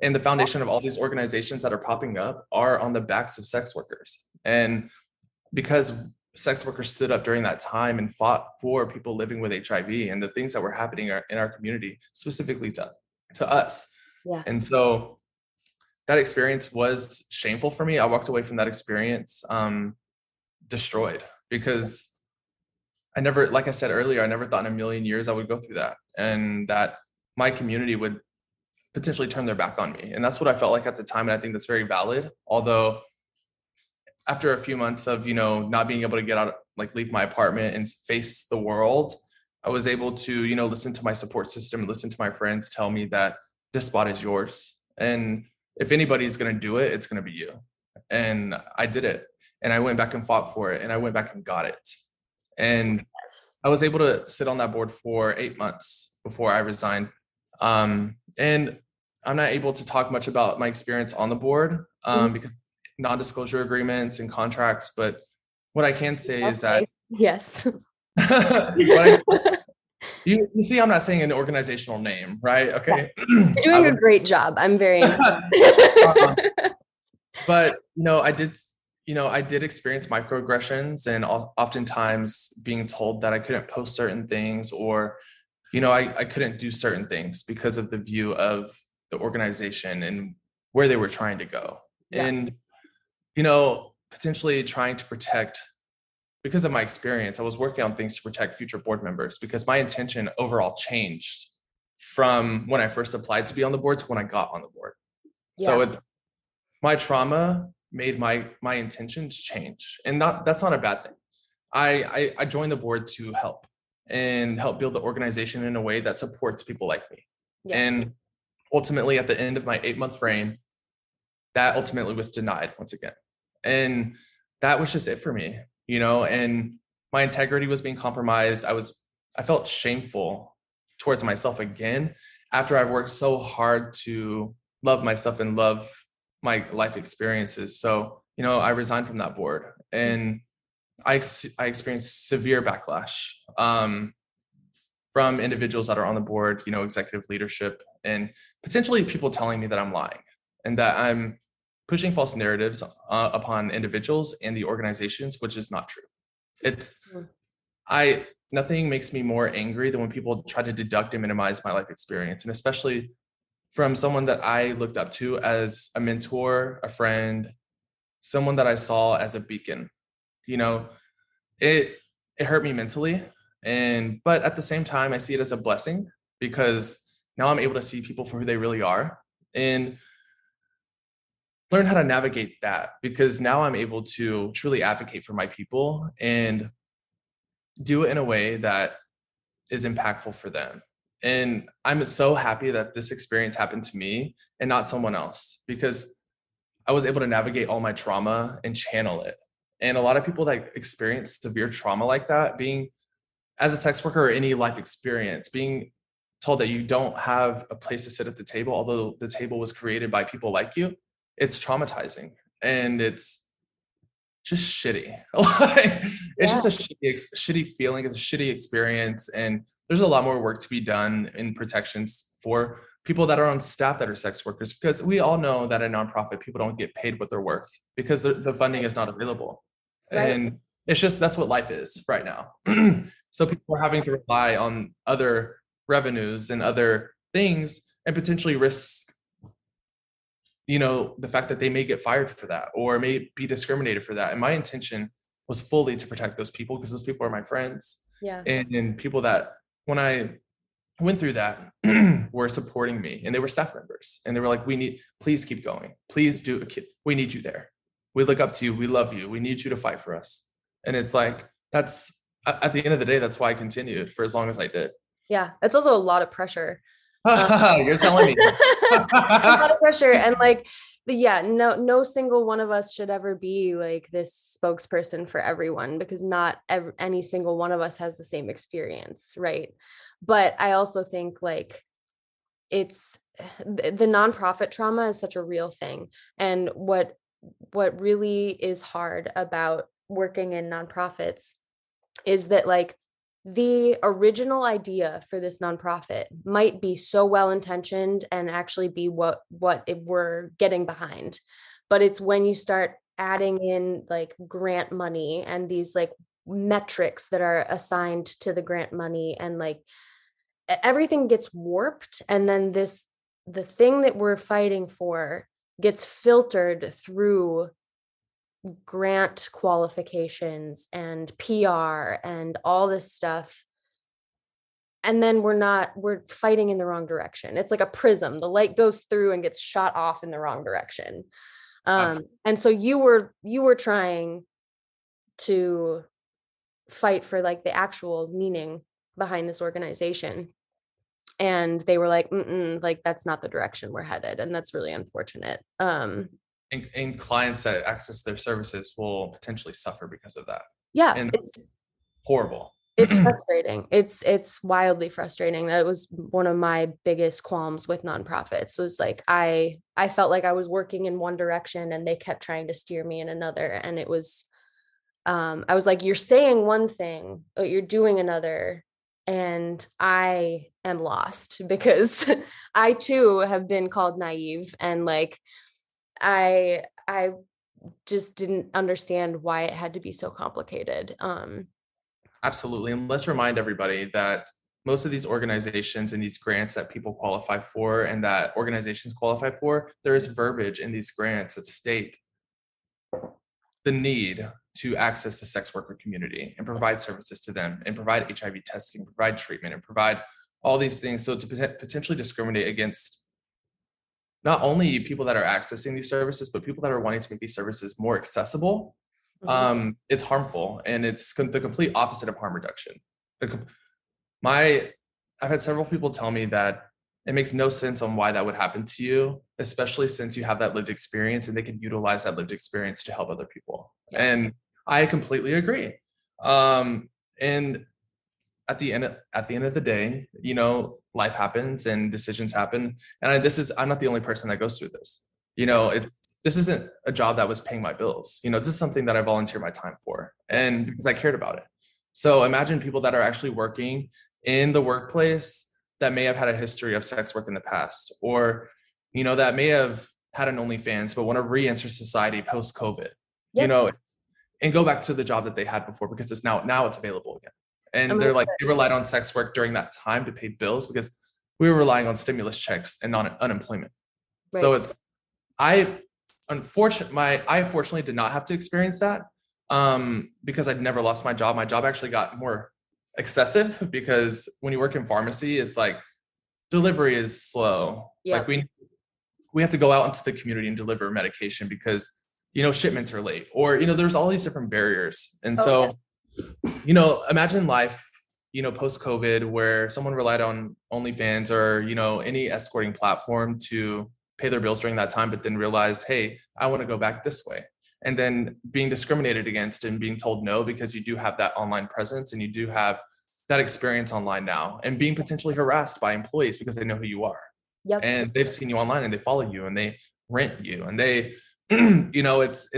and the foundation of all these organizations that are popping up are on the backs of sex workers. And because sex workers stood up during that time and fought for people living with HIV and the things that were happening in our community, specifically to us. yeah. And so that experience was shameful for me. I walked away from that experience destroyed because I never, like I said earlier, I never thought in a million years I would go through that and that my community would potentially turn their back on me. And that's what I felt like at the time. And I think that's very valid. Although after a few months of, not being able to get out, like leave my apartment and face the world, I was able to, listen to my support system and listen to my friends tell me that this spot is yours. And if anybody's going to do it, it's going to be you. And I did it. And I went back and fought for it. And I went back and got it. And Yes. I was able to sit on that board for 8 months before I resigned. And I'm not able to talk much about my experience on the board Mhm. because non-disclosure agreements and contracts. But what I can say is that Okay. Yes. what I, You're you see, I'm not saying an organizational name, right? Okay. I doing a would, great job. I'm very impressed. um, but I did experience microaggressions and oftentimes being told that I couldn't post certain things or I couldn't do certain things because of the view of the organization and where they were trying to go. Yeah. And, potentially trying to protect, because of my experience, I was working on things to protect future board members because my intention overall changed from when I first applied to be on the board to when I got on the board. Yeah. So my trauma made my intentions change. And that's not a bad thing. I joined the board to help and help build the organization in a way that supports people like me. Yeah. And ultimately, at the end of my 8 month reign, that ultimately was denied once again. And that was just it for me, and my integrity was being compromised. I felt shameful towards myself again after I've worked so hard to love myself and love my life experiences. So, I resigned from that board and I experienced severe backlash from individuals that are on the board, executive leadership, and potentially people telling me that I'm lying and that I'm pushing false narratives upon individuals and the organizations, which is not true. It's Mhm. nothing makes me more angry than when people try to deduct and minimize my life experience, and especially from someone that I looked up to as a mentor, a friend, someone that I saw as a beacon. You know, it it hurt me mentally, but at the same time I see it as a blessing because now I'm able to see people for who they really are and learn how to navigate that, because now I'm able to truly advocate for my people and do it in a way that is impactful for them. And I'm so happy that this experience happened to me and not someone else, because I was able to navigate all my trauma and channel it. And a lot of people that experience severe trauma like that, being as a sex worker or any life experience, being told that you don't have a place to sit at the table, although the table was created by people like you, it's traumatizing. And just shitty. Like, it's Yeah. just a shitty feeling. It's a shitty experience. And there's a lot more work to be done in protections for people that are on staff that are sex workers, because we all know that in nonprofit, people don't get paid what they're worth because the funding Right. is not available. Right. And it's just, that's what life is right now. So people are having to rely on other revenues and other things and potentially risk, the fact that they may get fired for that or may be discriminated for that. And my intention was fully to protect those people because those people are my friends, Yeah. and people that, when I went through that, were supporting me, and they were staff members, and they were like, please keep going, please do, we need you there, we look up to you, we love you, we need you to fight for us. And it's like, that's, at the end of the day, that's why I continued for as long as I did. Yeah. It's also a lot of pressure. Um, You're telling me. a lot of pressure. And like, yeah, no single one of us should ever be like this spokesperson for everyone, because not any single one of us has the same experience. Right. But I also think like it's the nonprofit trauma is such a real thing. And what really is hard about working in nonprofits is that like the original idea for this nonprofit might be so well intentioned and actually be what we're getting behind, but it's when you start adding in like grant money and these like metrics that are assigned to the grant money, and like everything gets warped, and then the thing that we're fighting for gets filtered through grant qualifications and PR and all this stuff. And then we're fighting in the wrong direction. It's like a prism. The light goes through and gets shot off in the wrong direction. And so you were trying to fight for like the actual meaning behind this organization. And they were like, like that's not the direction we're headed. And that's really unfortunate. And clients that access their services will potentially suffer because of that. Yeah, And that's horrible. it's frustrating. It's wildly frustrating. That was one of my biggest qualms with nonprofits, was like I felt like I was working in one direction and they kept trying to steer me in another. And it was I was like, you're saying one thing, but you're doing another. And I am lost because I too have been called naive, and like I just didn't understand why it had to be so complicated. Absolutely. And let's remind everybody that most of these organizations and these grants that people qualify for and that organizations qualify for, there is verbiage in these grants that state the need to access the sex worker community and provide services to them and provide HIV testing, provide treatment, and provide all these things. So to potentially discriminate against not only people that are accessing these services, but people that are wanting to make these services more accessible, it's harmful, and it's the complete opposite of harm reduction. I've had several people tell me that it makes no sense on why that would happen to you, especially since you have that lived experience and they can utilize that lived experience to help other people. Yeah. And I completely agree. And at the end of the day, life happens and decisions happen. And I'm not the only person that goes through this. This isn't a job that was paying my bills. This is something that I volunteer my time for, and because I cared about it. So imagine people that are actually working in the workplace that may have had a history of sex work in the past, or, that may have had an OnlyFans, but want to re-enter society post-COVID, Yep. and go back to the job that they had before because it's now it's available again. I And mean, they relied on sex work during that time to pay bills because we were relying on stimulus checks and not unemployment. right. So I fortunately did not have to experience that, because I'd never lost my job. My job actually got more excessive because when you work in pharmacy, it's like delivery is slow. Yep. Like we have to go out into the community and deliver medication because shipments are late, or there's all these different barriers. And so imagine life post COVID, where someone relied on OnlyFans or any escorting platform to pay their bills during that time, but then realized, hey, I want to go back this way, and then being discriminated against and being told no because you do have that online presence and you do have that experience online now, and being potentially harassed by employees because they know who you are. Yep. And they've seen you online and they follow you and they rent you and they it's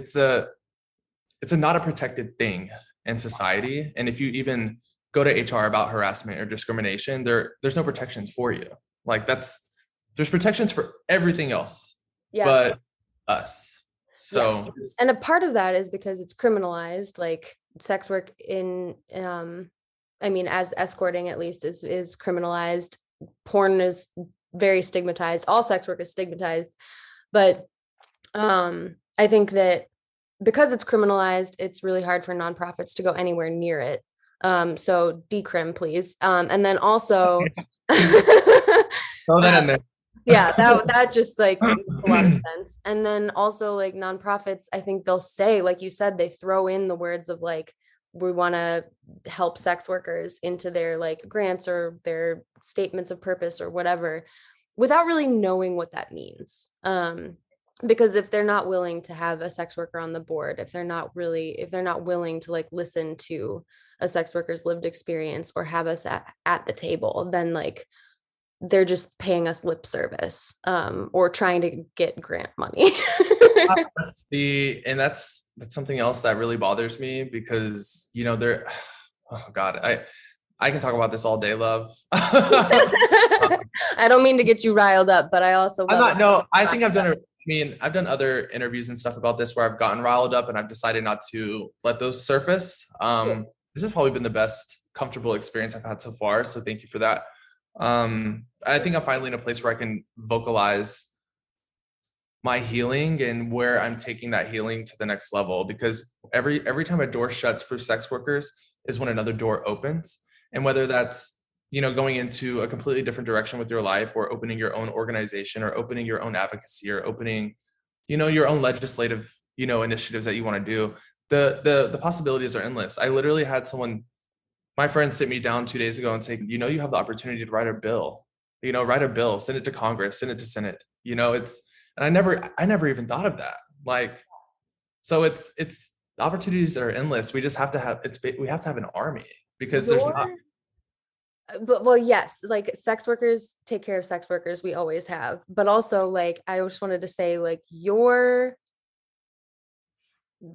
it's a not a protected thing in society. And if you even go to HR about harassment or discrimination, there's no protections for you. Like there's protections for everything else, Yeah. but us. Yeah. So And a part of that is because it's criminalized, like sex work in I mean, as escorting at least is criminalized. Porn is very stigmatized. All sex work is stigmatized. But I think that because it's criminalized, it's really hard for nonprofits to go anywhere near it. So decrim, please. And then also throw that in there. yeah, that just like makes a lot of sense. And then also like nonprofits, I think they'll say, like you said, they throw in the words of like, we want to help sex workers into their like grants or their statements of purpose or whatever, without really knowing what that means. Because if they're not willing to have a sex worker on the board, if they're not willing to like listen to a sex worker's lived experience or have us at the table, then like they're just paying us lip service, or trying to get grant money. That's something else that really bothers me because there oh God, I can talk about this all day, love. I don't mean to get you riled up, but I also I'm love not, no, I think it. I've done other interviews and stuff about this where I've gotten riled up and I've decided not to let those surface. This has probably been the best comfortable experience I've had so far. So thank you for that. I think I'm finally in a place where I can vocalize my healing and where I'm taking that healing to the next level, because every time a door shuts for sex workers is when another door opens. And whether that's going into a completely different direction with your life, or opening your own organization, or opening your own advocacy, or opening your own legislative initiatives that you want to do, the possibilities are endless. I literally had my friend sit me down 2 days ago and say, you have the opportunity to write a bill, send it to Congress, send it to Senate. It's and I never even thought of that. Like, so it's the opportunities are endless. We just have to have we have to have an army, because there's not. Your but well, yes, like sex workers take care of sex workers, we always have, but also like I just wanted to say like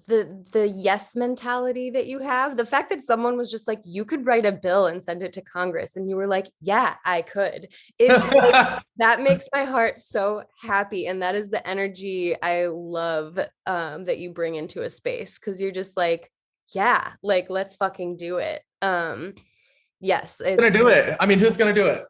the yes mentality that you have, the fact that someone was just like, you could write a bill and send it to Congress, and you were like, yeah, I could, is like, that makes my heart so happy. And that is the energy I love, that you bring into a space, because you're just like, yeah, like let's fucking do it. Yes, Gonna it's do it. I mean, who's gonna do it?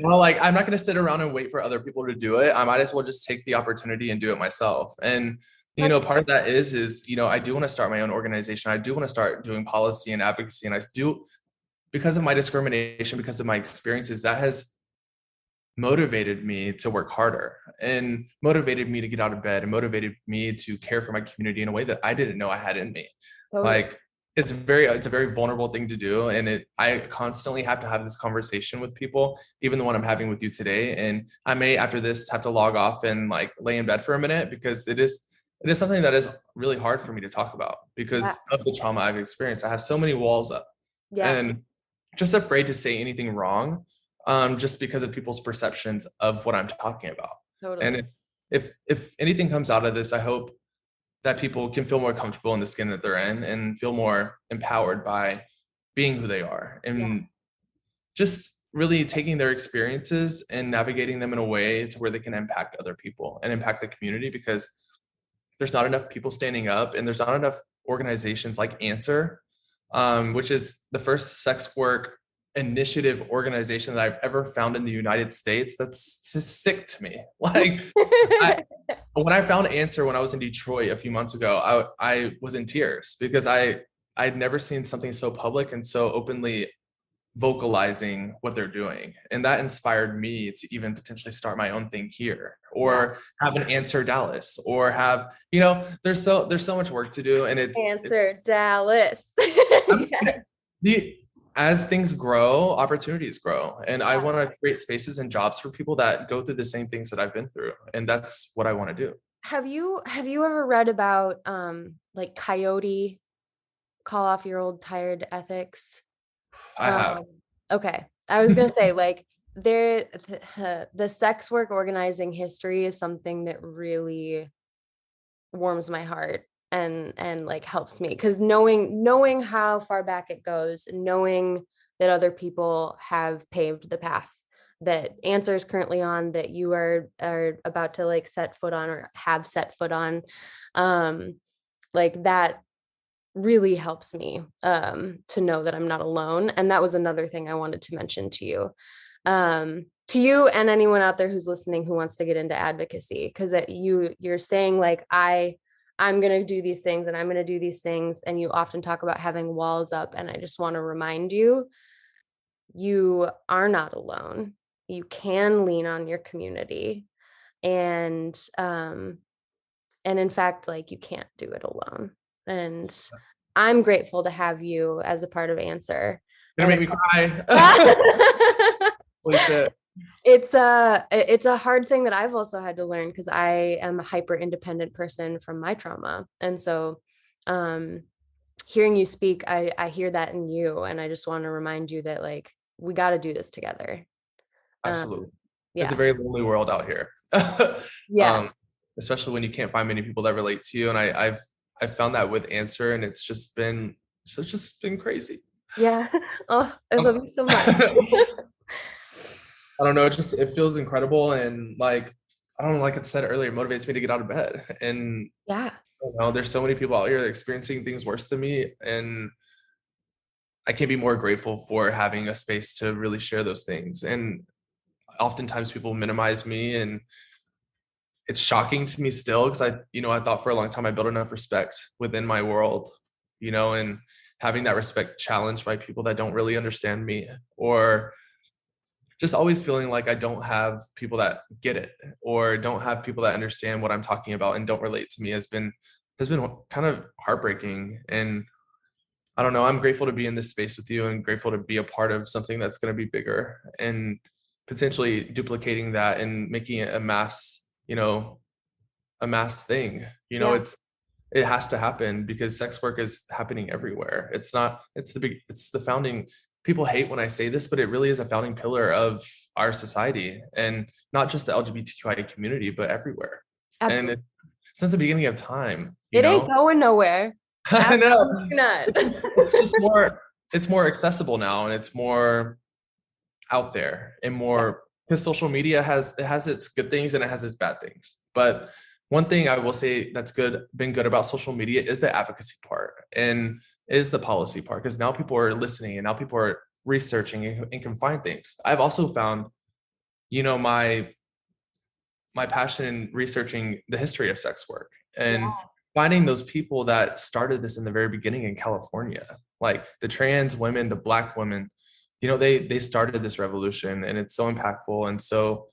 Like, I'm not gonna sit around and wait for other people to do it. I might as well just take the opportunity and do it myself. And part of that is I do want to start my own organization. I do want to start doing policy and advocacy, and I do, because of my discrimination, because of my experiences, that has motivated me to work harder, and motivated me to get out of bed, and motivated me to care for my community in a way that I didn't know I had in me. totally. Like, it's a very vulnerable thing to do, and I constantly have to have this conversation with people, even the one I'm having with you today. And I may, after this, have to log off and like lay in bed for a minute, because it is something that is really hard for me to talk about because of the trauma I've experienced. I have so many walls up, Yeah, and just afraid to say anything wrong, just because of people's perceptions of what I'm talking about. totally. And if anything comes out of this, I hope that people can feel more comfortable in the skin that they're in, and feel more empowered by being who they are, Yeah, and just really taking their experiences and navigating them in a way to where they can impact other people and impact the community, because there's not enough people standing up, and there's not enough organizations like Answer, which is the first sex work initiative organization that I've ever found in the United States. That's just sick to me. Like, when I found Answer when I was in Detroit a few months ago, I was in tears, because I'd never seen something so public and so openly vocalizing what they're doing. And that inspired me to even potentially start my own thing here, or have an Answer Dallas, or have, there's so much work to do. And Answer Dallas. the as things grow, opportunities grow. And I want to create spaces and jobs for people that go through the same things that I've been through. And that's what I want to do. Have you ever read about like Coyote, Call Off Your Old Tired Ethics? I have. Okay. I was gonna say like the sex work organizing history is something that really warms my heart. and like helps me, because knowing how far back it goes, knowing that other people have paved the path that Answer is currently on, that you are about to like set foot on or have set foot on, um like that really helps me to know that I'm not alone. And that was another thing I wanted to mention to you and anyone out there who's listening who wants to get into advocacy, because you're saying like I'm going to do these things and I'm going to do these things, and you often talk about having walls up, and I just want to remind you, you are not alone. You can lean on your community, and and in fact, like, you can't do it alone. And I'm grateful to have you as a part of Answer. Gonna And make me cry. Holy shit. it's a hard thing that I've also had to learn, because I am a hyper independent person from my trauma. And so um hearing you speak, I hear that in you, and I just want to remind you that like we got to do this together. Absolutely. It's a Yeah. very lonely world out here. Yeah. um, Especially when you can't find many people that relate to you. And I've found that with Answer, and it's just been crazy. Yeah. Oh, I love Um, you so much. I don't know, it feels incredible, and like I don't know, like I said earlier, it motivates me to get out of bed. And Yeah. you know, there's so many people out here experiencing things worse than me, and I can't be more grateful for having a space to really share those things. And oftentimes people minimize me, and it's shocking to me still, because I thought for a long time I built enough respect within my world, and having that respect challenged by people that don't really understand me, or just always feeling like I don't have people that get it, or don't have people that understand what I'm talking about and don't relate to me, has been kind of heartbreaking. And I don't know, I'm grateful to be in this space with you, and grateful to be a part of something that's going to be bigger, and potentially duplicating that and making it a mass thing. Yeah. It has to happen, because sex work is happening everywhere. It's not, it's the founding, people hate when I say this, but it really is a founding pillar of our society, and not just the LGBTQI community, but everywhere. And Absolutely. it, since the beginning of time, It ain't going nowhere. I know. Absolutely not. It's more accessible now, and it's more out there, and Yeah. more, because social media has its good things and it has its bad things. But one thing I will say that's been good about social media is the advocacy part, and is the policy part, because now people are listening, and now people are researching, and can find things. I've also found, my passion in researching the history of sex work, and Yeah. finding those people that started this in the very beginning in California, like the trans women, the Black women, they started this revolution, and it's so impactful. And so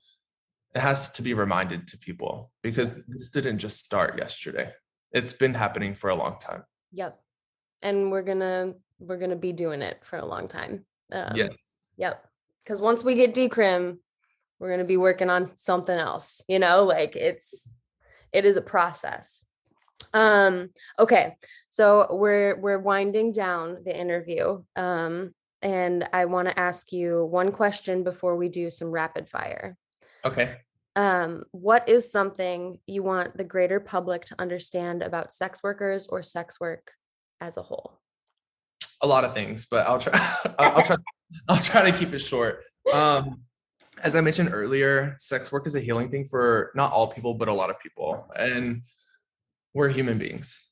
it has to be reminded to people, because this didn't just start yesterday. It's been happening for a long time. Yep. And we're gonna be doing it for a long time. Yes. Yep. Because once we get decrim, we're gonna be working on something else. Like it is a process. Okay. So we're winding down the interview. And I want to ask you one question before we do some rapid fire. Okay. What is something you want the greater public to understand about sex workers or sex work as a whole? A lot of things, but I'll try. I'll try. I'll try to keep it short. As I mentioned earlier, sex work is a healing thing for not all people, but a lot of people, and we're human beings.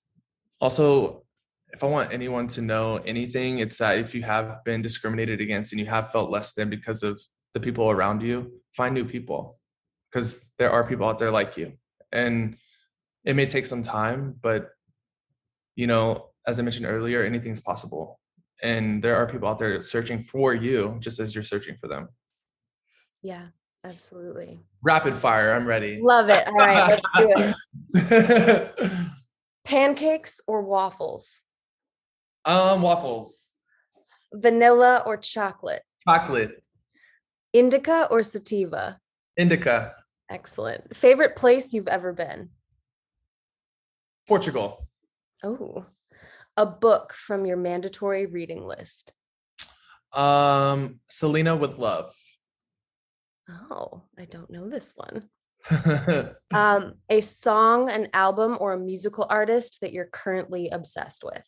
Also, if I want anyone to know anything, it's that if you have been discriminated against, and you have felt less than because of the people around you, find new people, because there are people out there like you. And it may take some time, but as I mentioned earlier, anything's possible. And there are people out there searching for you, just as you're searching for them. Yeah, absolutely. Rapid fire, I'm ready. Love it. All right, let's do it. Pancakes or waffles? Waffles. Vanilla or chocolate? Chocolate. Indica or sativa? Indica. Excellent. Favorite place you've ever been? Portugal. Oh, a book from your mandatory reading list. Selena with Love. Oh, I don't know this one. A song, an album, or a musical artist that you're currently obsessed with.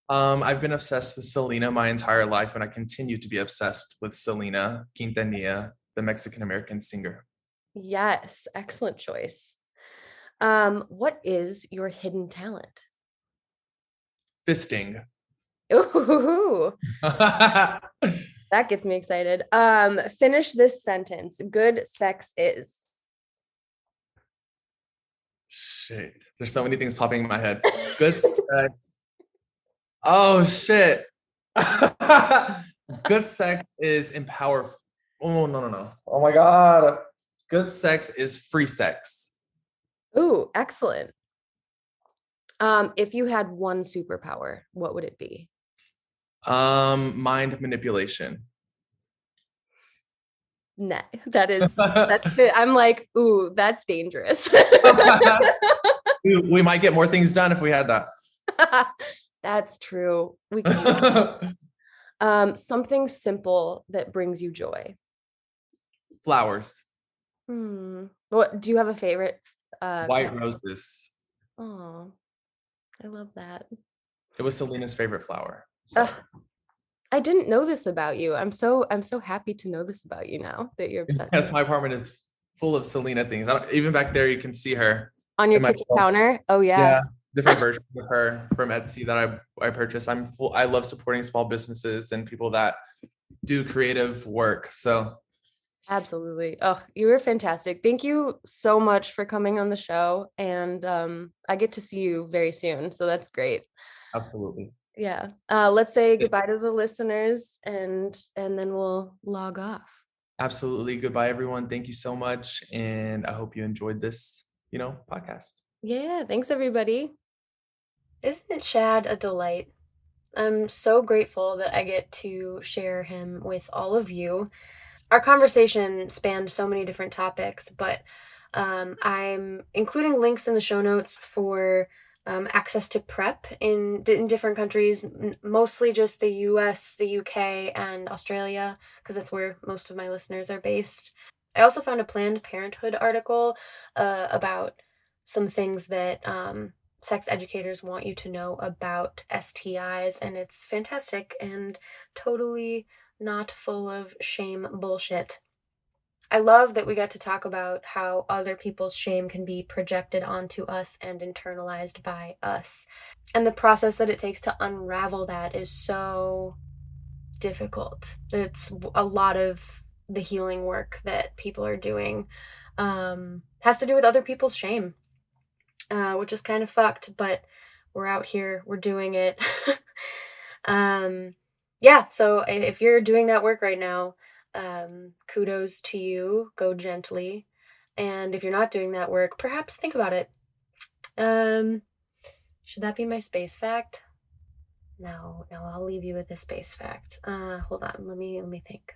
I've been obsessed with Selena my entire life, and I continue to be obsessed with Selena Quintanilla, the Mexican American singer. Yes, excellent choice. What is your hidden talent? Fisting. Ooh, that gets me excited. Finish this sentence. Good sex is. Shit. There's so many things popping in my head. Good sex. Oh shit. Good sex is empower. Oh no no no. Oh my god. Good sex is free sex. Ooh, excellent. If you had one superpower, what would it be? Mind manipulation. Nah, that's it. I'm like, ooh, that's dangerous. We might get more things done if we had that. That's true. We could use something simple that brings you joy. Flowers. What do you have a favorite White flower? roses. Oh, I love that. It was Selena's favorite flower. Uh, So I didn't know this about you. I'm so happy to know this about you now that you're obsessed yes, my apartment is full of Selena things. Even back there, you can see her on your in my kitchen counter. Oh yeah. yeah, different versions of her from Etsy that I purchased. I love supporting small businesses and people that do creative work. So Absolutely. Oh, you were fantastic. Thank you so much for coming on the show. And I get to see you very soon. So that's great. absolutely. Yeah. Let's say goodbye to the listeners and then we'll log off. Absolutely. Goodbye, everyone. Thank you so much. And I hope you enjoyed this, podcast. Yeah. Thanks everybody. Isn't Chad a delight? I'm so grateful that I get to share him with all of you. Our conversation spanned so many different topics, but I'm including links in the show notes for access to PrEP in different countries, mostly just the US, the UK, and Australia, because that's where most of my listeners are based. I also found a Planned Parenthood article about some things that sex educators want you to know about STIs, and it's fantastic and totally not full of shame bullshit. I love that we got to talk about how other people's shame can be projected onto us and internalized by us. And the process that it takes to unravel that is so difficult. It's a lot of the healing work that people are doing has to do with other people's shame, which is kind of fucked, but we're out here, we're doing it. Yeah, so if you're doing that work right now, kudos to you, go gently. And if you're not doing that work, perhaps think about it. Should that be my space fact? No, I'll leave you with a space fact. Hold on, let me think.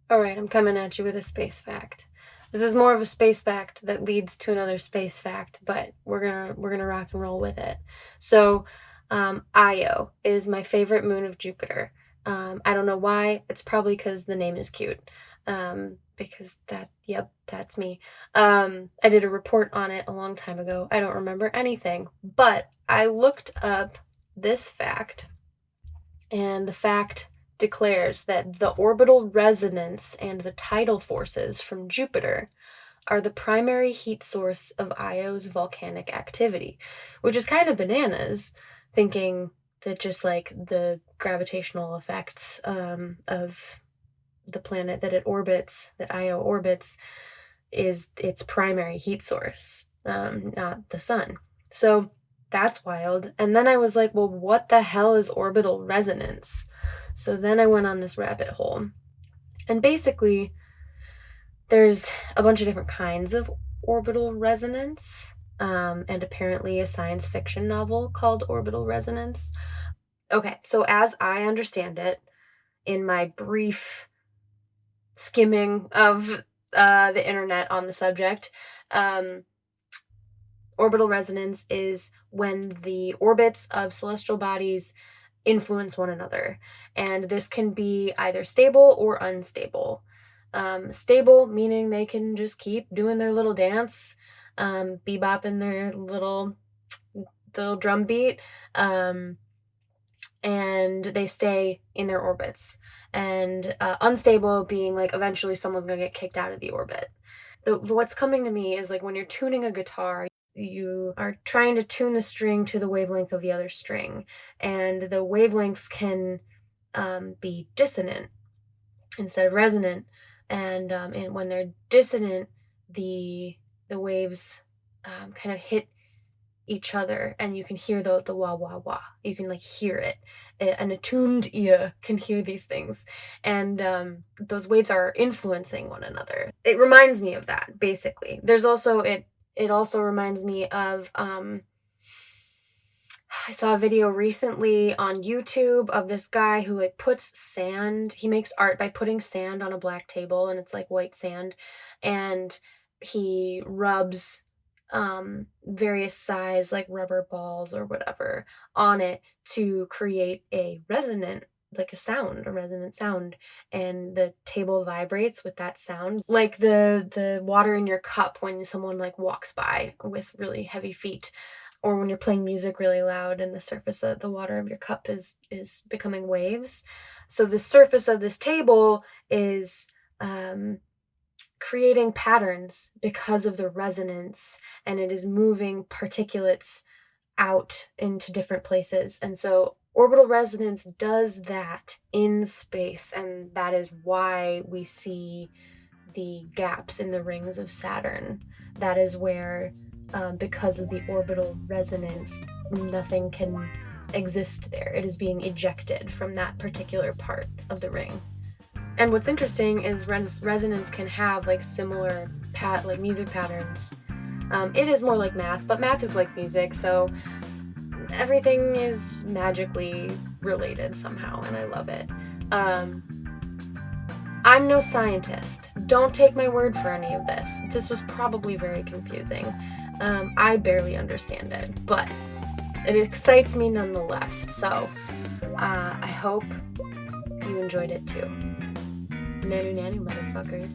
All right, I'm coming at you with a space fact. This is more of a space fact that leads to another space fact, but we're gonna rock and roll with it. So, Io is my favorite moon of Jupiter. I don't know why. It's probably because the name is cute. Because that's me. I did a report on it a long time ago. I don't remember anything, but I looked up this fact, and the fact declares that the orbital resonance and the tidal forces from Jupiter are the primary heat source of Io's volcanic activity, which is kind of bananas, thinking that just like the gravitational effects of the planet that it orbits, that Io orbits, is its primary heat source, not the sun. So that's wild. And then I was like, well, what the hell is orbital resonance? So then I went on this rabbit hole. And basically, there's a bunch of different kinds of orbital resonance, and apparently a science fiction novel called Orbital Resonance. Okay, so as I understand it, in my brief skimming of the internet on the subject, orbital resonance is when the orbits of celestial bodies influence one another. And this can be either stable or unstable. Stable, meaning they can just keep doing their little dance, bebopping their little drum beat, and they stay in their orbits. And unstable being like eventually someone's gonna get kicked out of the orbit. What's coming to me is like when you're tuning a guitar, you are trying to tune the string to the wavelength of the other string, and the wavelengths can be dissonant instead of resonant. And when they're dissonant, the waves kind of hit each other, and you can hear the wah wah wah. You can like hear it. An attuned ear can hear these things, and those waves are influencing one another. It reminds me of that, basically. There's also it also reminds me of I saw a video recently on YouTube of this guy who like puts sand. He makes art by putting sand on a black table, and it's like white sand, and he rubs various size like rubber balls or whatever on it to create a resonant sound, and the table vibrates with that sound, like the water in your cup when someone like walks by with really heavy feet, or when you're playing music really loud and the surface of the water of your cup is becoming waves. So the surface of this table is creating patterns because of the resonance, and it is moving particulates out into different places. And so orbital resonance does that in space, and that is why we see the gaps in the rings of Saturn. That is where, because of the orbital resonance, nothing can exist there. It is being ejected from that particular part of the ring. And what's interesting is resonance can have like similar like music patterns. It is more like math, but math is like music, so everything is magically related somehow, and I love it. I'm no scientist. Don't take my word for any of this. This was probably very confusing. I barely understand it, but it excites me nonetheless. So I hope you enjoyed it too. Nanu nanu, motherfuckers.